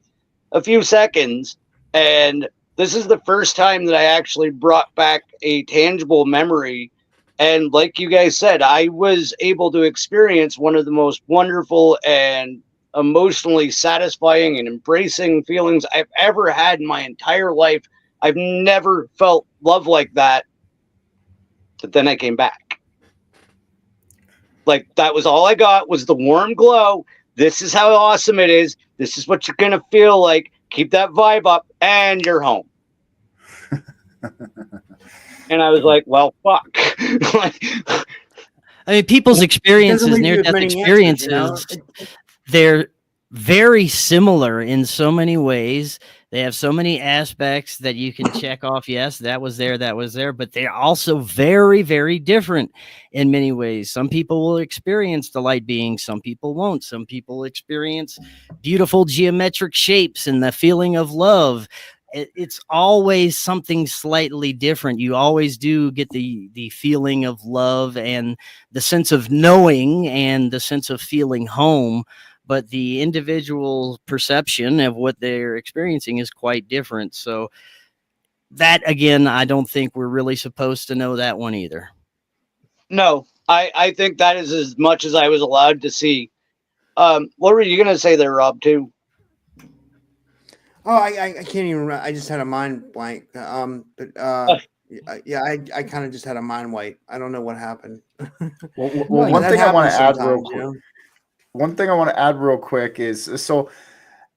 a few seconds, and this is the first time that I actually brought back a tangible memory. And like you guys said, I was able to experience one of the most wonderful and emotionally satisfying and embracing feelings I've ever had in my entire life. I've never felt love like that. But then I came back. Like, that was all I got, was the warm glow. This is how awesome it is. This is what you're going to feel like. Keep that vibe up, and you're home. And I was like, well, fuck. I mean, people's experiences, near-death experiences, they're very similar in so many ways. They have so many aspects that you can check off. Yes, that was there, but they're also very, very different in many ways. Some people will experience the light being, some people won't. Some people experience beautiful geometric shapes and the feeling of love. it's always something slightly different. You always do get the feeling of love and the sense of knowing and the sense of feeling home, but the individual perception of what they're experiencing is quite different. So that, again, I don't think we're really supposed to know that one either. No, I think that is as much as I was allowed to see. What were you gonna say there, Rob? Too? Oh, I can't even remember. I just had a mind blank. Yeah, I kind of just had a mind white. I don't know what happened. Well, one That thing I want happens to add real sometimes, quick. you know? One thing I want to add real quick is so.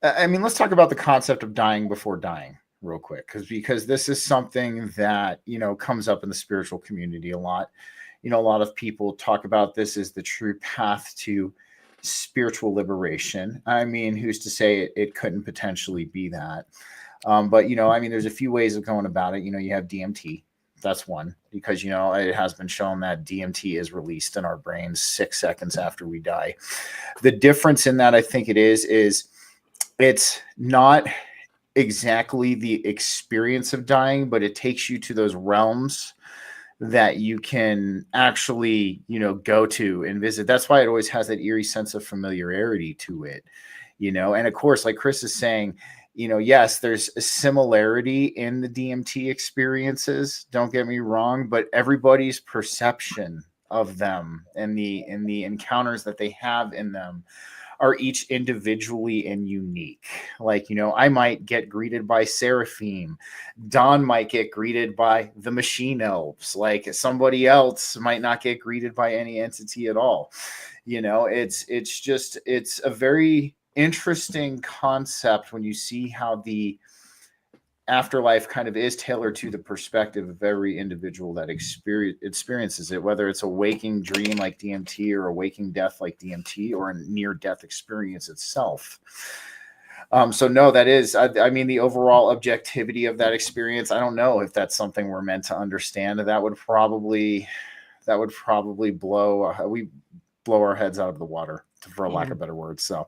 I mean, let's talk about the concept of dying before dying real quick, because this is something that comes up in the spiritual community a lot. A lot of people talk about this as the true path to spiritual liberation. I mean, who's to say it couldn't potentially be that? But I mean, there's a few ways of going about it. You have DMT. That's one, because it has been shown that DMT is released in our brains 6 seconds after we die. The difference in that, I think it is it's not exactly the experience of dying, but it takes you to those realms that you can actually, go to and visit. That's why it always has that eerie sense of familiarity to it, and of course, like Chris is saying, yes, there's a similarity in the DMT experiences. Don't get me wrong, but everybody's perception of them and the encounters that they have in them are each individually and unique. Like, I might get greeted by Seraphim. Don might get greeted by the machine elves. Like, somebody else might not get greeted by any entity at all. It's a very interesting concept when you see how the afterlife kind of is tailored to the perspective of every individual that experiences it, whether it's a waking dream like DMT or a waking death like DMT or a near-death experience itself. So no, that is, I mean, the overall objectivity of that experience, I don't know if that's something we're meant to understand. That would probably blow our heads out of the water, for a lack of better words. So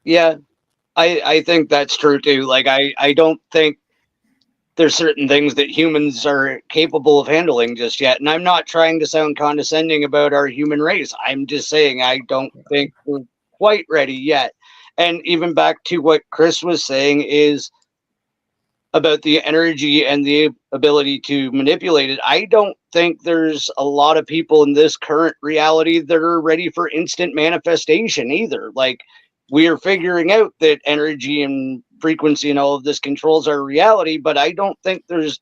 Yeah, I think that's true too. Like, I don't think there's certain things that humans are capable of handling just yet. And I'm not trying to sound condescending about our human race. I'm just saying I don't think we're quite ready yet. And even back to what Chris was saying is about the energy and the ability to manipulate it. I don't think there's a lot of people in this current reality that are ready for instant manifestation either. Like, we are figuring out that energy and frequency and all of this controls our reality, but I don't think there's,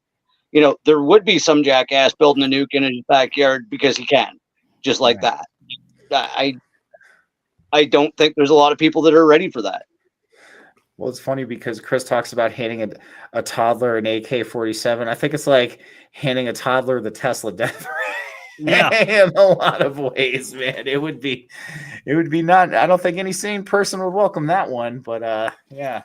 there would be some jackass building a nuke in his backyard because he can, just like that. I don't think there's a lot of people that are ready for that. Well, it's funny because Chris talks about handing a toddler an AK-47. I think it's like handing a toddler the Tesla death ray. Yeah. In a lot of ways, man. It would be not, I don't think any sane person would welcome that one, but yeah.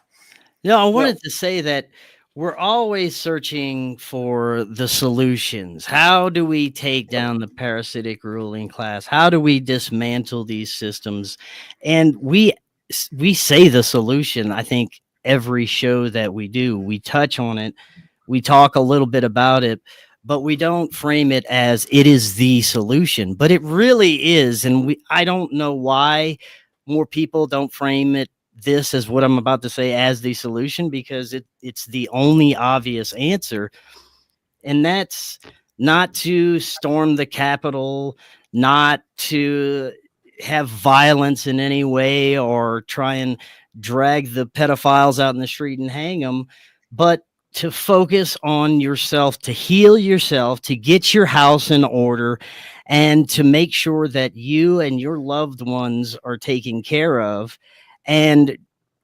I wanted to say that we're always searching for the solutions. How do we take down the parasitic ruling class? How do we dismantle these systems? And we say the solution. I think every show that we do, we touch on it. We talk a little bit about it, but we don't frame it as it is the solution, but it really is. And I don't know why more people don't frame it, this is what I'm about to say, as the solution, because it's the only obvious answer. And that's not to storm the Capitol, not to have violence in any way or try and drag the pedophiles out in the street and hang them, but to focus on yourself, to heal yourself, to get your house in order, and to make sure that you and your loved ones are taken care of. And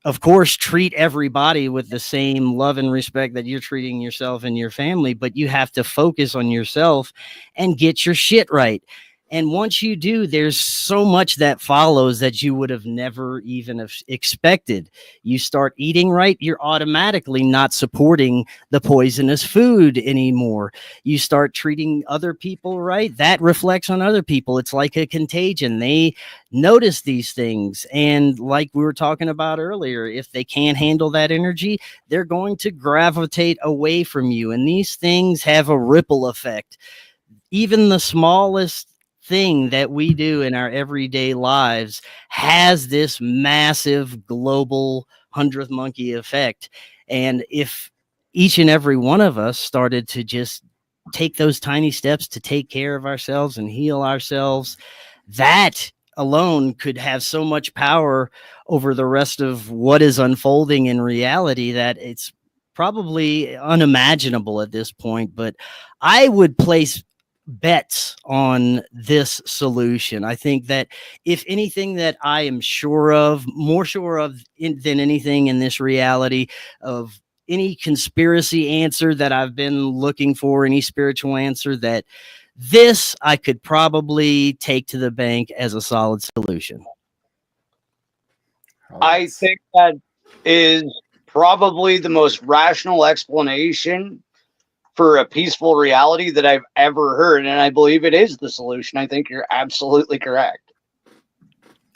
of course, treat everybody with the same love and respect that you're treating yourself and your family, but you have to focus on yourself and get your shit right. And once you do, there's so much that follows that you would have never even expected. You start eating right, you're automatically not supporting the poisonous food anymore. You start treating other people right, that reflects on other people. It's like a contagion. They notice these things. And like we were talking about earlier, if they can't handle that energy, they're going to gravitate away from you. And these things have a ripple effect. Even the smallest thing that we do in our everyday lives has this massive global 100th monkey effect. And if each and every one of us started to just take those tiny steps to take care of ourselves and heal ourselves, that alone could have so much power over the rest of what is unfolding in reality that it's probably unimaginable at this point. But I would place bets on this solution. I think that if anything that I am sure of, more sure of than anything in this reality, of any conspiracy answer that I've been looking for, any spiritual answer, that this I could probably take to the bank as a solid solution. I think that is probably the most rational explanation for a peaceful reality that I've ever heard. And I believe it is the solution. I think you're absolutely correct.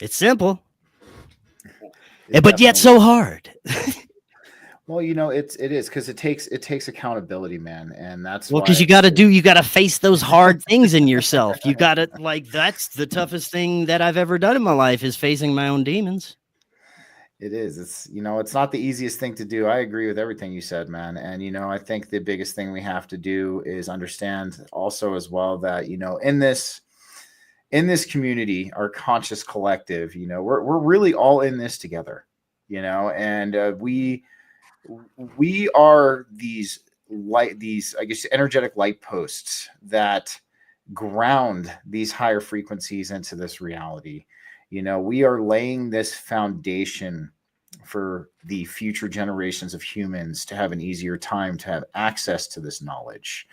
It's simple, but yet so hard. Well, you know, it is because it takes accountability, man, and that's because you got to face those hard things in yourself. You got to, like, that's the toughest thing that I've ever done in my life, is facing my own demons. It is. It's, you know, it's not the easiest thing to do. I agree with everything you said, man. And, you know, I think the biggest thing we have to do is understand also as well that, you know, in this community, our conscious collective, you know, we're really all in this together, you know, and we are these I guess, energetic light posts that ground these higher frequencies into this reality. You know, we are laying this foundation for the future generations of humans to have an easier time to have access to this knowledge,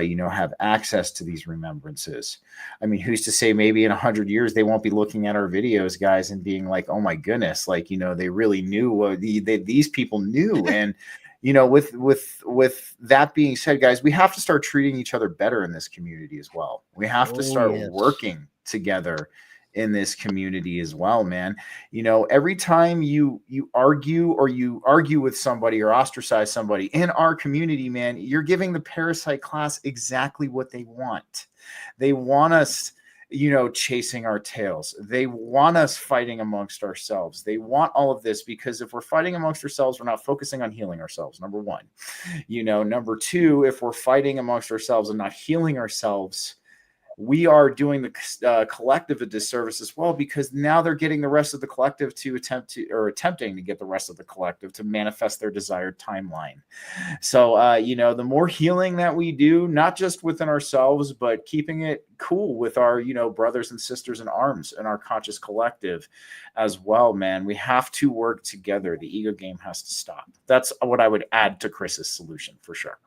you know, have access to these remembrances. I mean, who's to say maybe in 100 years they won't be looking at our videos, guys, and being like, oh my goodness, like, you know, they really knew what these people knew. And you know, with that being said, guys, we have to start treating each other better in this community as well. We have to start working together in this community as well, man. You know, every time you argue with somebody or ostracize somebody in our community, man, you're giving the parasite class exactly what they want. They want us, you know, chasing our tails. They want us fighting amongst ourselves. They want all of this, because if we're fighting amongst ourselves, we're not focusing on healing ourselves. Number one, you know, number two, if we're fighting amongst ourselves and not healing ourselves, we are doing the collective a disservice as well, because now they're getting the rest of the collective attempting to get the rest of the collective to manifest their desired timeline. So, you know, the more healing that we do, not just within ourselves, but keeping it cool with our, you know, brothers and sisters in arms and our conscious collective as well, man. We have to work together. The ego game has to stop. That's what I would add to Chris's solution for sure.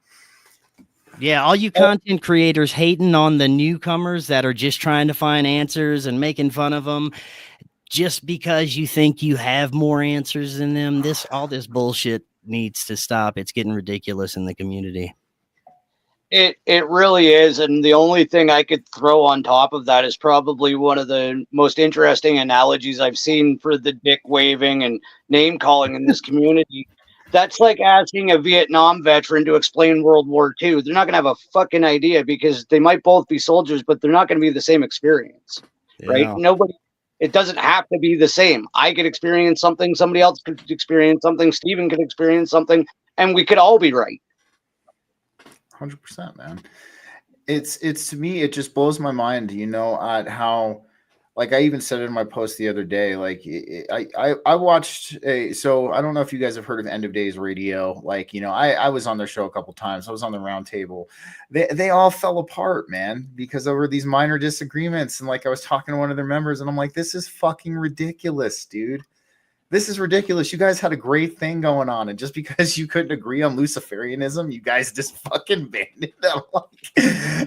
Yeah, all you content creators hating on the newcomers that are just trying to find answers and making fun of them just because you think you have more answers than them. All this bullshit needs to stop. It's getting ridiculous in the community. It really is. And the only thing I could throw on top of that is probably one of the most interesting analogies I've seen for the dick waving and name calling in this community. That's like asking a Vietnam veteran to explain World War II. They're not going to have a fucking idea, because they might both be soldiers, but they're not going to be the same experience, right? It doesn't have to be the same. I could experience something, somebody else could experience something, Steven could experience something, and we could all be right. 100%, man. It's to me, it just blows my mind, you know, at how, like I even said it in my post the other day, like I watched so I don't know if you guys have heard of End of Days Radio. Like, you know, I was on their show a couple times. I was on the round table. They all fell apart, man, because over these minor disagreements. And like, I was talking to one of their members and I'm like, this is fucking ridiculous, dude. this is ridiculous. You guys had a great thing going on, and just because you couldn't agree on Luciferianism, you guys just fucking banned it.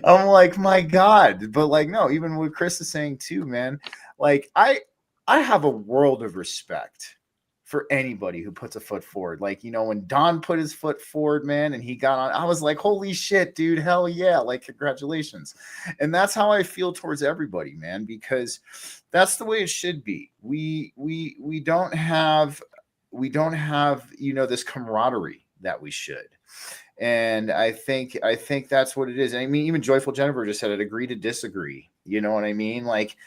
I'm like, my God. But like, no, even what Chris is saying too, man. Like, I have a world of respect for anybody who puts a foot forward. Like, you know, when Don put his foot forward, man, and he got on, I was like, holy shit, dude, hell yeah, like, congratulations. And that's how I feel towards everybody, man, because that's the way it should be. We don't have, you know, this camaraderie that we should. And I think that's what it is. I mean, even Joyful Jennifer just said it, agree to disagree. You know what I mean? Like,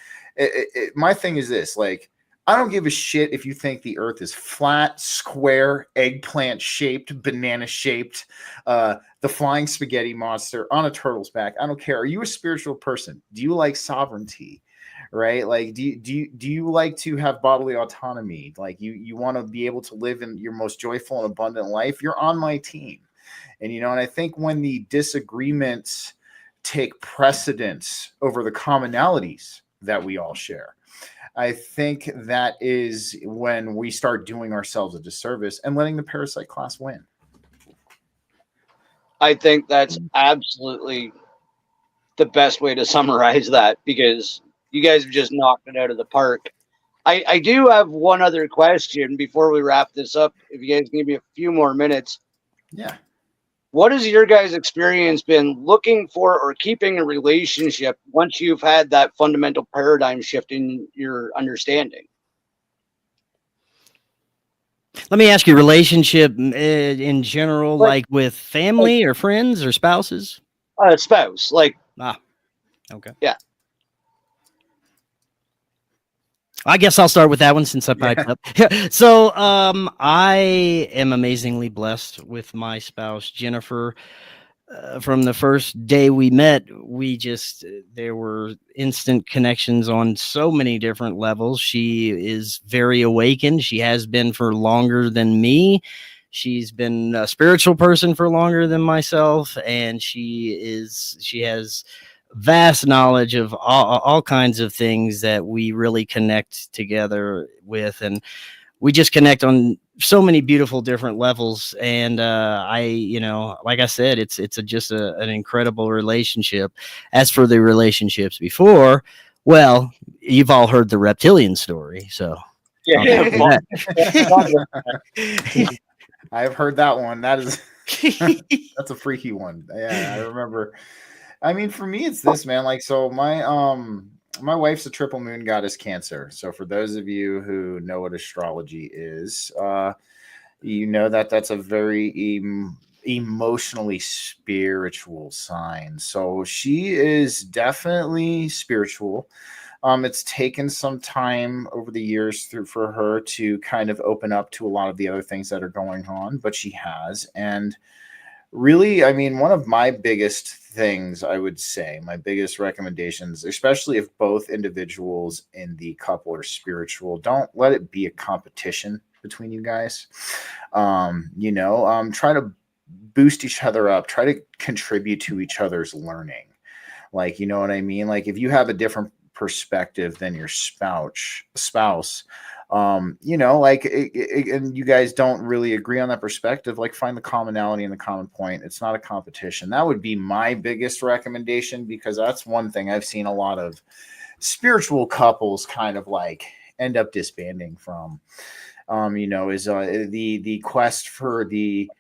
my thing is this, like, I don't give a shit if you think the earth is flat, square, eggplant shaped, banana shaped, the flying spaghetti monster on a turtle's back. I don't care. Are you a spiritual person? Do you like sovereignty? Right? Like, do you like to have bodily autonomy? Like, you want to be able to live in your most joyful and abundant life? You're on my team. And, you know, and I think when the disagreements take precedence over the commonalities that we all share, I think that is when we start doing ourselves a disservice and letting the parasite class win. I think that's absolutely the best way to summarize that, because you guys have just knocked it out of the park. I do have one other question before we wrap this up. If you guys give me a few more minutes. Yeah. What has your guys' experience been looking for or keeping a relationship once you've had that fundamental paradigm shift in your understanding? Let me ask you, relationship in general, like with family or friends or spouses? Spouse, like. Okay. Yeah. I guess I'll start with that one since I piped up. So I am amazingly blessed with my spouse, Jennifer. From the first day we met, there were instant connections on so many different levels. She is very awakened. She has been for longer than me. She's been a spiritual person for longer than myself, and she has vast knowledge of all kinds of things that we really connect together with, and we just connect on so many beautiful different levels. And like I said, it's just an incredible relationship. As for the relationships before, well, you've all heard the reptilian story, so Yeah. I've heard that one. That is that's a freaky one. Yeah, I remember. I mean, for me, it's this, man. Like, so my wife's a triple moon goddess Cancer. So for those of you who know what astrology is, you know that that's a very emotionally spiritual sign. So she is definitely spiritual. It's taken some time over the years for her to kind of open up to a lot of the other things that are going on, but she has. And really, I mean, one of my biggest things, I would say, my biggest recommendations, especially if both individuals in the couple are spiritual, don't let it be a competition between you guys. Try to boost each other up, try to contribute to each other's learning. Like, you know what I mean? Like, if you have a different perspective than your spouse, and you guys don't really agree on that perspective, like, find the commonality and the common point. It's not a competition. That would be my biggest recommendation, because that's one thing I've seen a lot of spiritual couples kind of like end up disbanding from, is the quest for the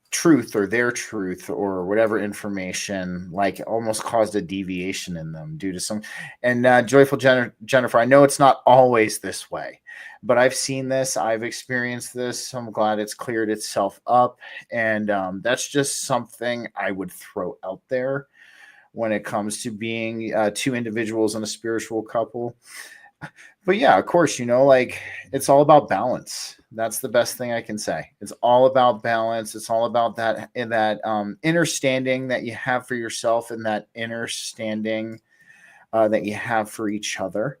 truth, or their truth, or whatever information, like, almost caused a deviation in them due to some. And Joyful Jennifer, I know it's not always this way, but I've seen this, I've experienced this. I'm glad it's cleared itself up. And that's just something I would throw out there when it comes to being two individuals in a spiritual couple. But yeah, of course, like, it's all about balance. That's the best thing I can say. It's all about balance. It's all about that inner standing that you have for yourself, and that inner standing that you have for each other.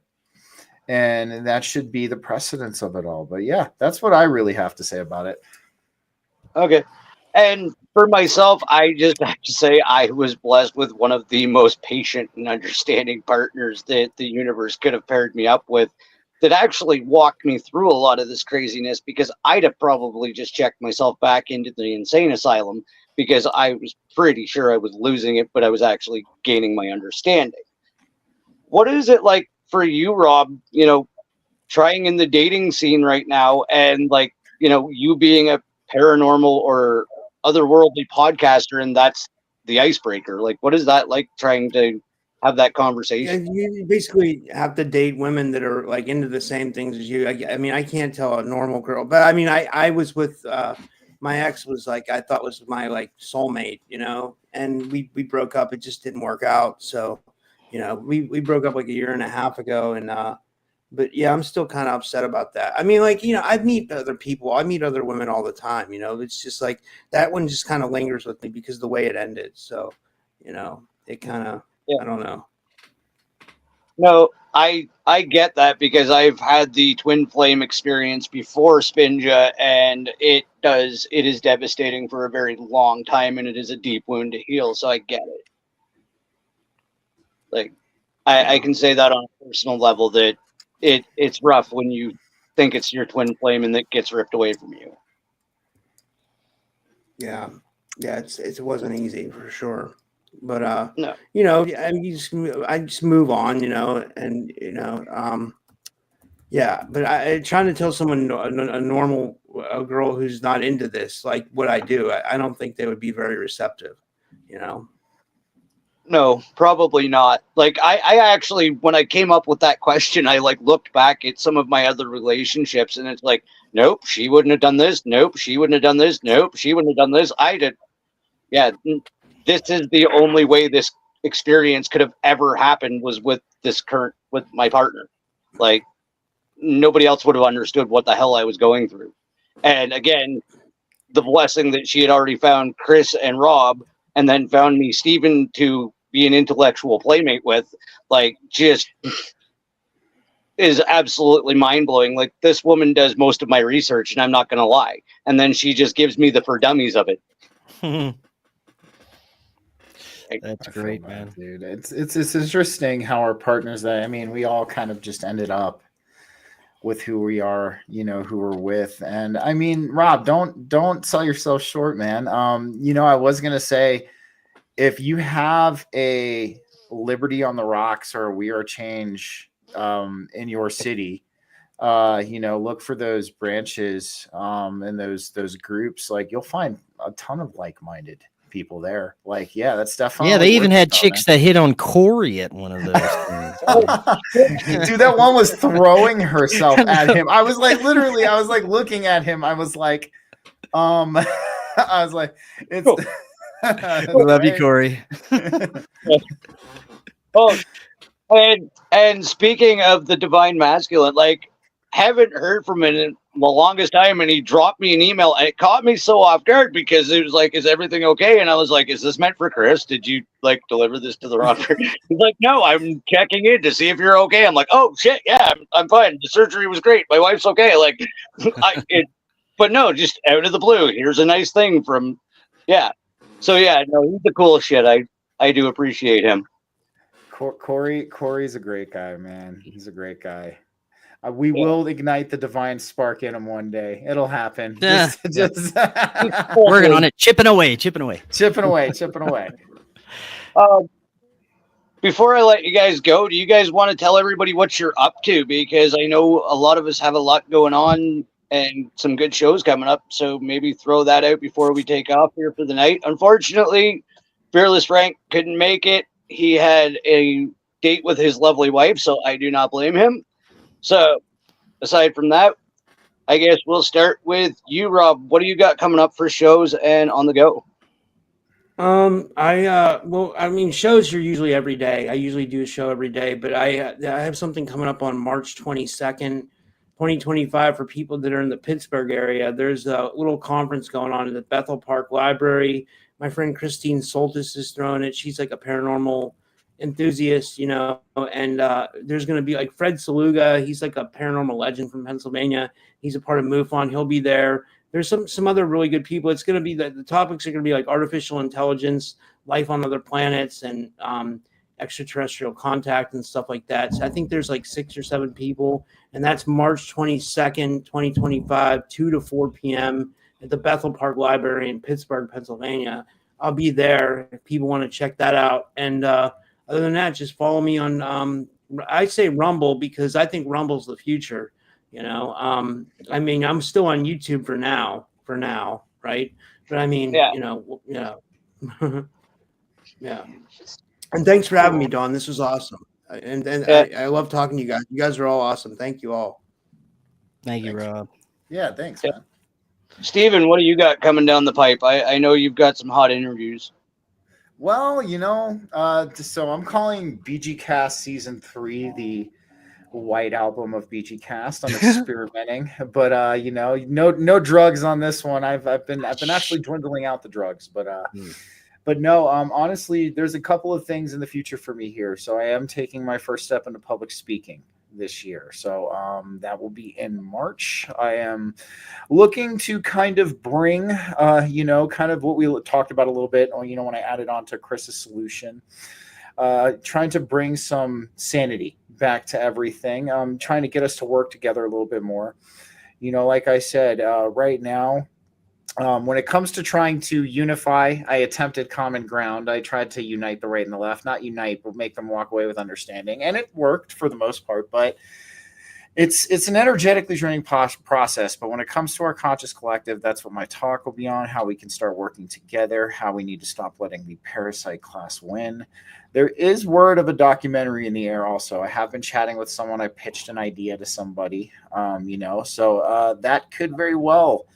And that should be the precedence of it all. But yeah, that's what I really have to say about it. Okay. And For myself, I just have to say I was blessed with one of the most patient and understanding partners that the universe could have paired me up with, that actually walked me through a lot of this craziness, because I'd have probably just checked myself back into the insane asylum, because I was pretty sure I was losing it, but I was actually gaining my understanding. What is it like for you, Rob, trying in the dating scene right now, and like, you being a paranormal or otherworldly podcaster, and that's the icebreaker? Like, what is that like, trying to have that conversation? And you basically have to date women that are like into the same things as you. I mean, I can't tell a normal girl, but I mean, I was with my ex was like I thought was my like soulmate, and we broke up. It just didn't work out. So, we broke up like a year and a half ago, and but yeah, I'm still kind of upset about that. I mean, like, I meet other people, I meet other women all the time. It's just like that one just kind of lingers with me because of the way it ended. So, it kind of, Yeah. I don't know. No, I get that, because I've had the twin flame experience before Spinja, and it is devastating for a very long time, and it is a deep wound to heal. So I get it. Like, I can say that on a personal level, that it's rough when you think it's your twin flame and it gets ripped away from you. Yeah, it wasn't easy for sure, but No. I just move on, and yeah. But I trying to tell someone, a normal girl who's not into this, like what I do, I don't think they would be very receptive, No, probably not. Like, I actually, when I came up with that question, I like looked back at some of my other relationships, and it's like, nope, she wouldn't have done this. Nope, she wouldn't have done this. Nope, she wouldn't have done this. I did. Yeah, this is the only way this experience could have ever happened, was with my partner. Like, nobody else would have understood what the hell I was going through. And again, the blessing that she had already found Chris and Rob, and then found me, Stephen, to be an intellectual playmate with, like, just is absolutely mind-blowing. Like, this woman does most of my research, and I'm not going to lie. And then she just gives me the for dummies of it. That's great, man. Dude. It's interesting how our partners, we all kind of just ended up with who we are, who we're with. And I mean, Rob, don't sell yourself short, man. I was gonna say, if you have a Liberty on the Rocks or a We Are Change in your city, look for those branches and those groups. Like, you'll find a ton of like-minded people there. Like, yeah, that's definitely. Yeah, they even had chicks that hit on Corey at one of those things. Dude, that one was throwing herself at him. I was like, literally, I was like looking at him. I was like, I was like, it's. I love you, Corey. Oh, and speaking of the divine masculine, like, haven't heard from him in the longest time, and he dropped me an email, and it caught me so off guard, because it was like, is everything okay? And I was like, is this meant for Chris? Did you like deliver this to the wrong person? He's like, no, I'm checking in to see if you're okay. I'm like, oh shit, yeah, I'm fine. The surgery was great. My wife's okay. Like, but no, just out of the blue, here's a nice thing from, yeah. So yeah, no, he's the coolest shit. I do appreciate him. Corey's a great guy, man. He's a great guy. We will ignite the divine spark in him one day. It'll happen. Working on it, chipping away. Before I let you guys go, do you guys want to tell everybody what you're up to? Because I know a lot of us have a lot going on and some good shows coming up. So maybe throw that out before we take off here for the night. Unfortunately, Fearless Frank couldn't make it. He had a date with his lovely wife, so I do not blame him. So aside from that, I guess we'll start with you, Rob. What do you got coming up for shows and on the go? Shows are usually every day. I usually do a show every day, but I have something coming up on March 22nd, 2025 for people that are in the Pittsburgh area. There's a little conference going on at the Bethel Park Library. My friend Christine Soltis is throwing it. She's like a paranormal enthusiast, and there's going to be like Fred Saluga. He's like a paranormal legend from Pennsylvania. He's a part of MUFON. He'll be there. there's some other really good people. It's going to be the topics are going to be like artificial intelligence, life on other planets, and extraterrestrial contact and stuff like that. So I think there's like 6 or 7 people, and that's March 22nd, 2025, 2 to 4 p.m. at the Bethel Park Library in Pittsburgh, Pennsylvania. I'll be there if people want to check that out. And other than that, just follow me on I say Rumble because I think Rumble's the future. I mean, I'm still on YouTube for now, right? But I mean, Yeah. Yeah. And thanks for having me, Don. This was awesome. And Yeah. I love talking to you guys. You guys are all awesome. Thank you all. Thank you, Rob. Yeah, thanks, Yeah. man. Steven, what do you got coming down the pipe? I know you've got some hot interviews. Well, so I'm calling BG Cast Season 3 the White Album of BG Cast. I'm experimenting, but no drugs on this one. I've been actually dwindling out the drugs, but no, honestly, there's a couple of things in the future for me here. So I am taking my first step into public speaking this year. So that will be in March. I am looking to kind of bring, kind of what we talked about a little bit, when I added on to Chris's solution, trying to bring some sanity back to everything. Trying to get us to work together a little bit more. Like I said, right now, when it comes to trying to unify, I attempted common ground. I tried to unite the right and the left, not unite, but make them walk away with understanding. And it worked for the most part, but it's an energetically draining process. But when it comes to our conscious collective, that's what my talk will be on, how we can start working together, how we need to stop letting the parasite class win. There is word of a documentary in the air also. I have been chatting with someone. I pitched an idea to somebody, so that could very well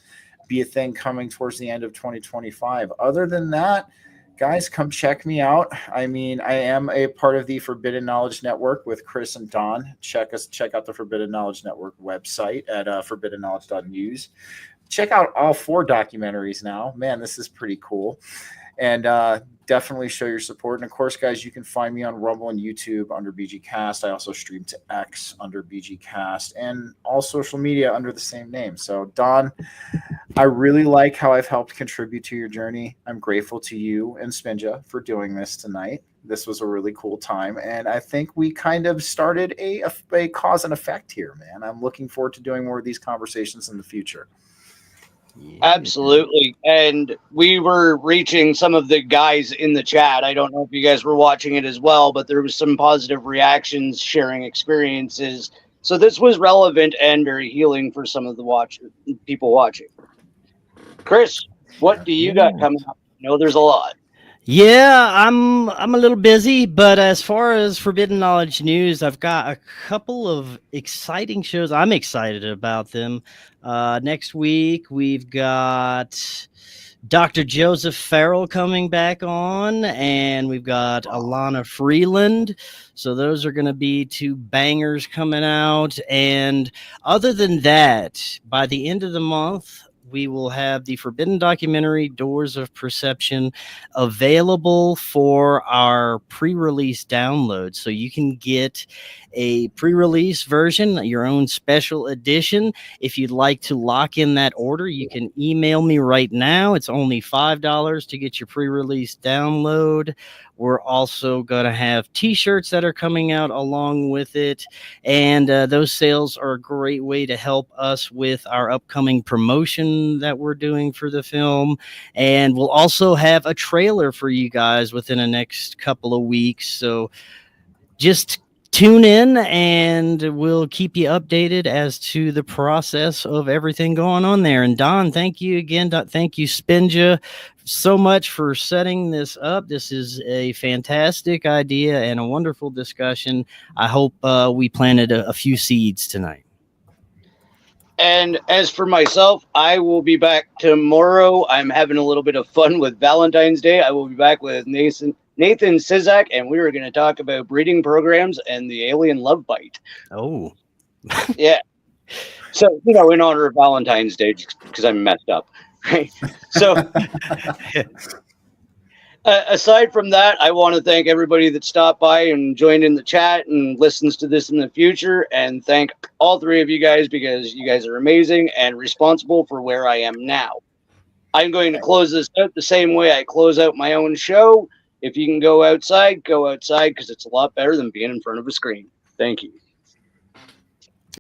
be a thing coming towards the end of 2025. Other than that, guys, come check me out. I mean, I am a part of the Forbidden Knowledge Network with Chris and Don. Check out the Forbidden Knowledge Network website at forbiddenknowledge.news. Check out all 4 documentaries now. Man, this is pretty cool. And definitely show your support. And of course, guys, you can find me on Rumble and YouTube under BG Cast. I also stream to X under BG Cast and all social media under the same name. So, Don, I really like how I've helped contribute to your journey. I'm grateful to you and Spinja for doing this tonight. This was a really cool time. And I think we kind of started a cause and effect here, man. I'm looking forward to doing more of these conversations in the future. Yeah. Absolutely. And we were reaching some of the guys in the chat. I don't know if you guys were watching it as well, but there was some positive reactions, sharing experiences. So this was relevant and very healing for some of the people watching. Chris, what do you got coming up? I know there's a lot. Yeah, I'm a little busy, but as far as Forbidden Knowledge news, I've got a couple of exciting shows. I'm excited about them. Next week, we've got Dr. Joseph Farrell coming back on, and we've got Alana Freeland. So those are going to be 2 bangers coming out. And other than that, by the end of the month, we will have the Forbidden documentary Doors of Perception available for our pre-release download. So you can get a pre-release version, your own special edition. If you'd like to lock in that order, you can email me right now. It's only $5 to get your pre-release download. We're also going to have t-shirts that are coming out along with it. And those sales are a great way to help us with our upcoming promotion that we're doing for the film. And we'll also have a trailer for you guys within the next couple of weeks. So just tune in and we'll keep you updated as to the process of everything going on there. And Don, thank you again. Thank you, Spinja, so much for setting this up. This is a fantastic idea and a wonderful discussion. I hope we planted a few seeds tonight. And as for myself, I will be back tomorrow. I'm having a little bit of fun with Valentine's Day. I will be back with Nathan Sizak, and we were going to talk about breeding programs and the alien love bite. Oh. Yeah. So, in honor of Valentine's Day, because I'm messed up. Right. So, Aside from that, I want to thank everybody that stopped by and joined in the chat and listens to this in the future, and thank all three of you guys because you guys are amazing and responsible for where I am now. I'm going to close this out the same way I close out my own show. If you can go outside because it's a lot better than being in front of a screen. Thank you.